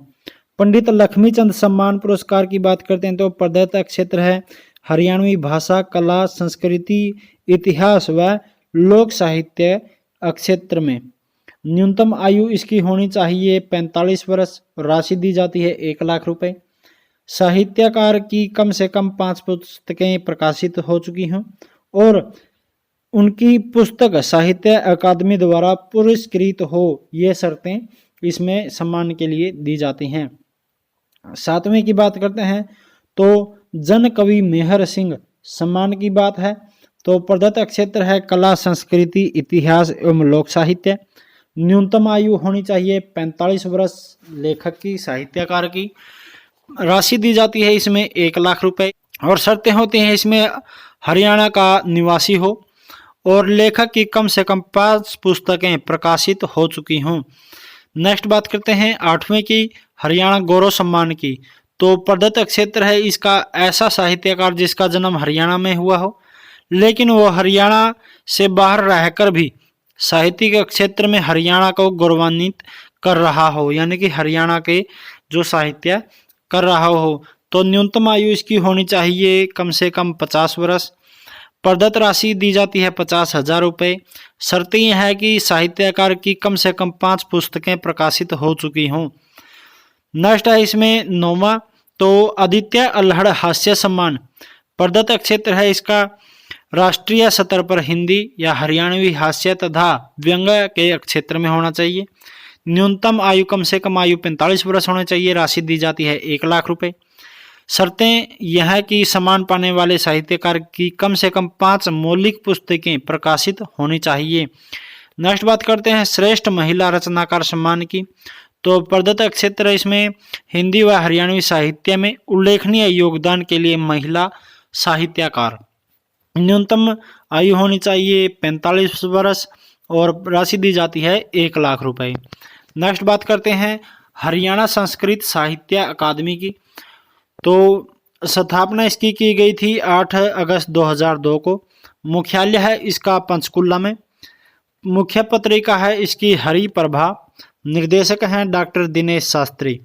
पंडित लक्ष्मीचंद सम्मान पुरस्कार की बात करते हैं तो प्रदत्त क्षेत्र है हरियाणवी भाषा, कला, संस्कृति, इतिहास व लोक साहित्य क्षेत्र में। न्यूनतम आयु इसकी होनी चाहिए 45 वर्ष, राशि दी जाती है 1 लाख रुपए। साहित्यकार की कम से कम 5 पुस्तकें प्रकाशित हो चुकी हों और उनकी पुस्तक साहित्य अकादमी द्वारा पुरस्कृत हो, ये शर्तें इसमें सम्मान के लिए दी जाती हैं। 7वें की बात करते हैं तो जन कवि मेहर सिंह सम्मान की बात है, तो प्रदत्त क्षेत्र है कला, संस्कृति, इतिहास एवं लोक साहित्य। न्यूनतम आयु होनी चाहिए 45 वर्ष लेखक की, साहित्यकार की। राशि दी जाती है इसमें 1 लाख रुपए और शर्तें होती हैं इसमें हरियाणा का निवासी हो और लेखक की कम से कम 5 पुस्तकें प्रकाशित हो चुकी हों। नेक्स्ट बात करते हैं 8वें की, हरियाणा गौरव सम्मान की, तो प्रदत्त क्षेत्र है इसका ऐसा साहित्यकार जिसका जन्म हरियाणा में हुआ हो लेकिन वो हरियाणा से बाहर रहकर भी साहित्यिक क्षेत्र में हरियाणा को गौरवान्वित कर रहा हो, यानी कि हरियाणा के जो साहित्य कर रहा हो। तो न्यूनतम आयु इसकी होनी चाहिए कम से कम 50 वर्ष। प्रदत्त राशि दी जाती है 50,000 रुपये। शर्तें यह है कि साहित्यकार की कम से कम 5 पुस्तकें प्रकाशित हो चुकी हों। नेक्स्ट है इसमें 9वां, तो आदित्य अल्हड़ हास्य सम्मान। प्रदत्त क्षेत्र है इसका राष्ट्रीय स्तर पर हिंदी या हरियाणवी हास्य तथा व्यंग के क्षेत्र में होना चाहिए। न्यूनतम आयु कम से कम आयु 45 वर्ष होनी चाहिए। राशि दी जाती है 1 लाख रुपए। शर्तें यह है कि सम्मान पाने वाले साहित्यकार की कम से कम 5 मौलिक पुस्तकें प्रकाशित होनी चाहिए। नेक्स्ट बात करते हैं श्रेष्ठ महिला रचनाकार सम्मान की, तो प्रदत्त क्षेत्र इसमें हिंदी व हरियाणवी साहित्य में उल्लेखनीय योगदान के लिए महिला साहित्यकार। न्यूनतम आयु होनी चाहिए 45 वर्ष और राशि दी जाती है 1 लाख रुपए। नेक्स्ट बात करते हैं हरियाणा संस्कृत साहित्य अकादमी की, तो स्थापना इसकी की गई थी 8 अगस्त 2002 को। मुख्यालय है इसका पंचकुला में। मुख्य पत्रिका है इसकी हरि प्रभा। निर्देशक हैं डॉक्टर दिनेश शास्त्री।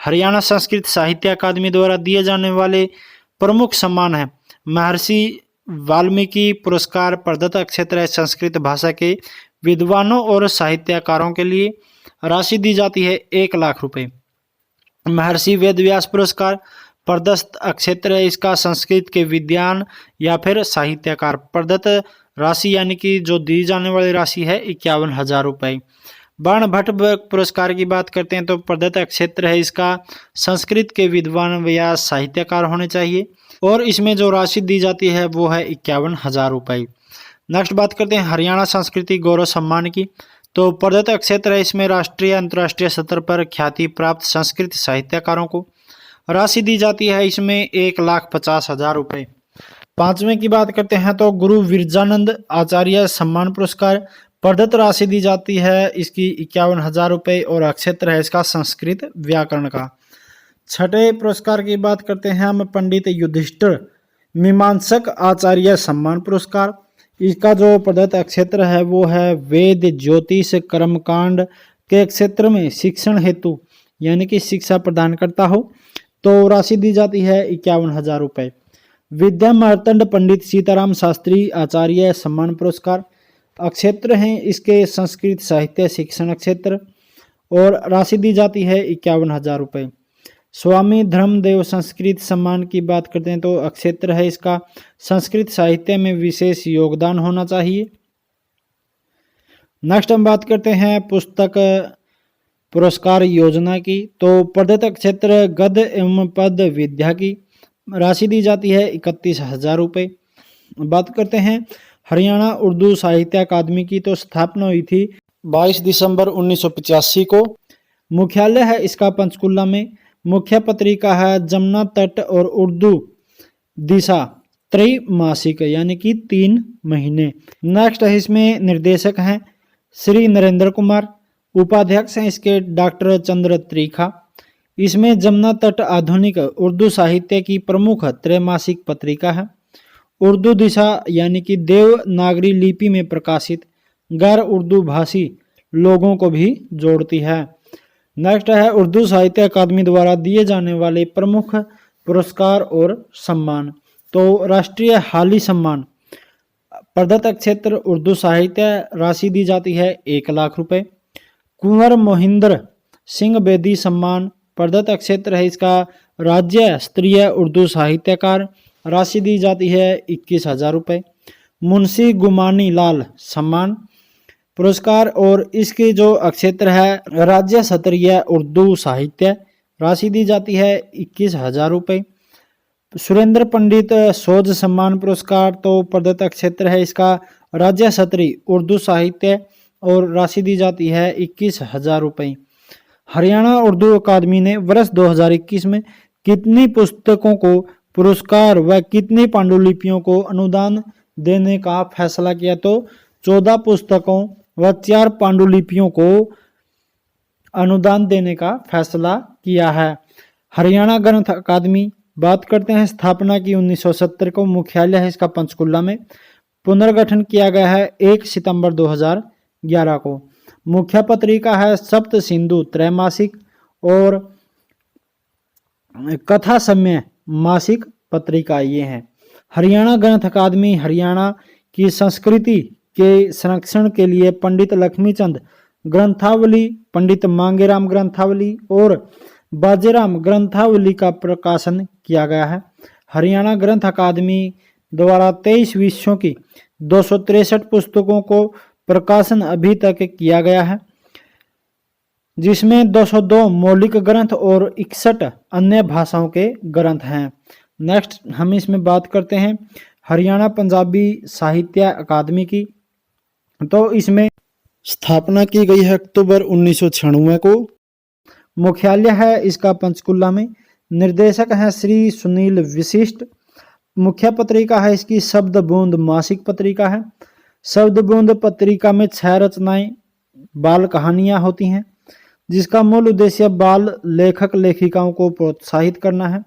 हरियाणा संस्कृत साहित्य अकादमी द्वारा दिए जाने वाले प्रमुख सम्मान हैं महर्षि वाल्मीकि पुरस्कार। प्रदत्त क्षेत्र है संस्कृत भाषा के विद्वानों और साहित्यकारों के लिए। राशि दी जाती है 1 लाख रुपए। महर्षि वेदव्यास पुरस्कार। प्रदत्त क्षेत्र है इसका संस्कृत के विद्वान या फिर साहित्यकार। प्रदत्त राशि यानी कि जो दी जाने वाली राशि है 51,000 रुपये। बाण भट्ट पुरस्कार की बात करते हैं तो प्रदत्त क्षेत्र है इसका संस्कृत के विद्वान या साहित्यकार होने चाहिए और इसमें जो राशि दी जाती है वो है 51,000 रुपये। नेक्स्ट बात करते हैं हरियाणा संस्कृति गौरव सम्मान की, तो प्रदत्त क्षेत्र है इसमें राष्ट्रीय अंतर्राष्ट्रीय स्तर पर ख्याति प्राप्त संस्कृत साहित्यकारों को। राशि दी जाती है इसमें 1,50,000 रुपये। 5वें की बात करते हैं तो गुरु विरजानंद आचार्य सम्मान पुरस्कार। प्रदत्त राशि दी जाती है इसकी 51,000 रुपये और क्षेत्र है इसका संस्कृत व्याकरण का। 6ठे पुरस्कार की बात करते हैं हम पंडित युधिष्ठिर मीमांसक आचार्य सम्मान पुरस्कार। इसका जो प्रदत्त क्षेत्र है वो है वेद ज्योतिष कर्मकांड के क्षेत्र में शिक्षण हेतु यानी कि शिक्षा प्रदान करता हो, तो राशि दी जाती है 51,000 रुपये। विद्या मार्तंड पंडित सीताराम शास्त्री आचार्य सम्मान पुरस्कार। क्षेत्र हैं इसके संस्कृत साहित्य शिक्षण क्षेत्र और राशि दी जाती है 51,000 रुपये। स्वामी धर्मदेव संस्कृत सम्मान की बात करते हैं तो क्षेत्र है इसका संस्कृत साहित्य में विशेष योगदान होना चाहिए। नेक्स्ट हम बात करते हैं पुस्तक पुरस्कार योजना की, तो प्रदत्त क्षेत्र गद्य एवं पद विद्या की। राशि दी जाती है 31,000 रुपये। बात करते हैं हरियाणा उर्दू साहित्य अकादमी की, तो स्थापना हुई थी 22 दिसंबर 1985 को। मुख्यालय है इसका पंचकुला में। मुख्य पत्रिका है जमुना तट और उर्दू दिशा त्रैमासिक यानी कि 3 महीने। नेक्स्ट है इसमें निर्देशक हैं श्री नरेंद्र कुमार। उपाध्यक्ष हैं इसके डॉक्टर चंद्र त्रिखा। इसमें जमुना तट आधुनिक उर्दू साहित्य की प्रमुख त्रैमासिक पत्रिका है। उर्दू दिशा यानी कि देवनागरी लिपि में प्रकाशित गैर उर्दू भाषी लोगों को भी जोड़ती है। नेक्स्ट है उर्दू साहित्य अकादमी द्वारा दिए जाने वाले प्रमुख पुरस्कार और सम्मान। तो राष्ट्रीय हाली सम्मान प्रदत्त क्षेत्र उर्दू साहित्य, राशि दी जाती है 1 लाख रुपए। कुंवर मोहिंद्र सिंह बेदी सम्मान प्रदत्त क्षेत्र है इसका राज्य स्तरीय उर्दू साहित्यकार, राशि दी जाती है 21,000 रुपये। मुंशी गुमानी लाल सम्मान पुरस्कार और इसके जो क्षेत्र है राज्य स्तरीय उर्दू साहित्य, राशि दी जाती है 21,000 रुपये। सुरेंद्र पंडित सोज सम्मान पुरस्कार तो प्रदत्त क्षेत्र है इसका राज्य स्तरीय उर्दू साहित्य और राशि दी जाती है 21,000 रुपये। हरियाणा उर्दू अकादमी ने वर्ष 2021 में कितनी पुस्तकों को पुरस्कार व कितनी पांडुलिपियों को अनुदान देने का फैसला किया? तो 14 पुस्तकों व 4 पांडुलिपियों को अनुदान देने का फैसला किया है। हरियाणा ग्रंथ अकादमी बात करते हैं, स्थापना की 1970 को। मुख्यालय है इसका पंचकुला में। पुनर्गठन किया गया है 1 सितंबर 2011 को। मुख्य पत्रिका है सप्त सिंधु त्रैमासिक और कथा समय मासिक पत्रिका ये हैं। हरियाणा ग्रंथ अकादमी हरियाणा की संस्कृति के संरक्षण के लिए पंडित लक्ष्मीचंद ग्रंथावली, पंडित मांगेराम ग्रंथावली और बाजेराम ग्रंथावली का प्रकाशन किया गया है। हरियाणा ग्रंथ अकादमी द्वारा 23 विषयों की 263 पुस्तकों को प्रकाशन अभी तक किया गया है, जिसमें 202 मौलिक ग्रंथ और 61 अन्य भाषाओं के ग्रंथ हैं। नेक्स्ट हम इसमें बात करते हैं हरियाणा पंजाबी साहित्य अकादमी की। तो इसमें स्थापना की गई है अक्टूबर 1996 को। मुख्यालय है इसका पंचकुला में। निर्देशक हैं श्री सुनील विशिष्ट। मुख्य पत्रिका है इसकी शब्द बूंद मासिक पत्रिका है। शब्द बूंद पत्रिका में 6 रचनाएं बाल कहानियां होती हैं, जिसका मूल उद्देश्य बाल लेखक लेखिकाओं को प्रोत्साहित करना है।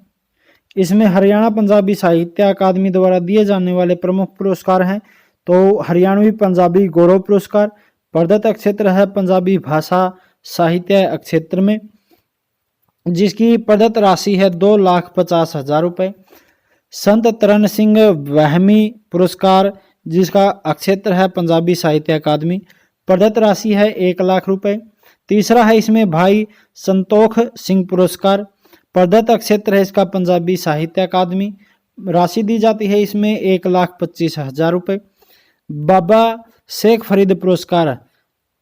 इसमें हरियाणा पंजाबी साहित्य अकादमी द्वारा दिए जाने वाले प्रमुख पुरस्कार हैं तो हरियाणवी पंजाबी गौरव पुरस्कार, प्रदत्त क्षेत्र है पंजाबी भाषा साहित्य क्षेत्र में, जिसकी प्रदत्त राशि है 2,50,000 रुपये। संत तरन सिंह वहमी पुरस्कार, जिसका क्षेत्र है पंजाबी साहित्य अकादमी, प्रदत्त राशि है 1 लाख रुपए। तीसरा है इसमें भाई संतोख सिंह पुरस्कार, प्रदत्त क्षेत्र है इसका पंजाबी साहित्य अकादमी, राशि दी जाती है इसमें 1,25,000 रुपये। बाबा शेख फरीद पुरस्कार,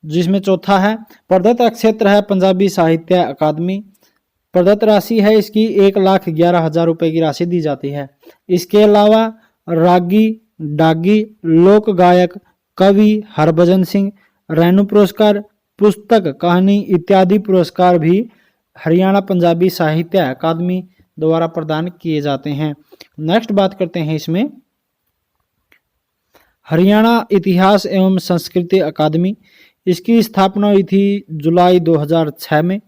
जिसमें चौथा है, प्रदत्त क्षेत्र है पंजाबी साहित्य अकादमी, प्रदत्त राशि है इसकी 1,11,000 रुपये की राशि दी जाती है। इसके अलावा रागी डागी लोक गायक कवि हरभजन सिंह रैनू पुरस्कार, पुस्तक कहानी इत्यादि पुरस्कार भी हरियाणा पंजाबी साहित्य अकादमी द्वारा प्रदान किए जाते हैं। नेक्स्ट बात करते हैं इसमें हरियाणा इतिहास एवं संस्कृति अकादमी। इसकी स्थापना हुई थी जुलाई 2006 में।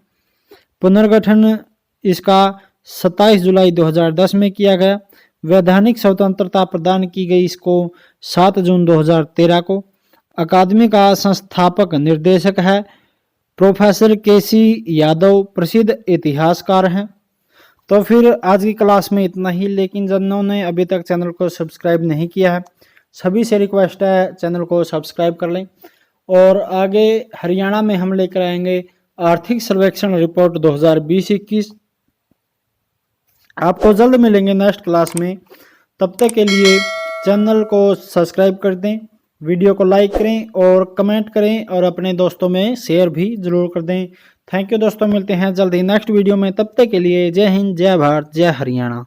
पुनर्गठन इसका 27 जुलाई 2010 में किया गया। वैधानिक स्वतंत्रता प्रदान की गई इसको 7 जून 2013 को। अकादमी का संस्थापक निर्देशक है प्रोफेसर केसी यादव, प्रसिद्ध इतिहासकार हैं। तो फिर आज की क्लास में इतना ही, लेकिन जिन्होंने अभी तक चैनल को सब्सक्राइब नहीं किया है सभी से रिक्वेस्ट है चैनल को सब्सक्राइब कर लें। और आगे हरियाणा में हम लेकर आएंगे आर्थिक सर्वेक्षण रिपोर्ट 2020-21। आपको जल्द मिलेंगे नेक्स्ट क्लास में। तब तक के लिए चैनल को सब्सक्राइब कर दें, वीडियो को लाइक करें और कमेंट करें और अपने दोस्तों में शेयर भी जरूर कर दें। थैंक यू दोस्तों, मिलते हैं जल्द ही नेक्स्ट वीडियो में। तब तक के लिए जय हिंद, जय भारत, जय हरियाणा।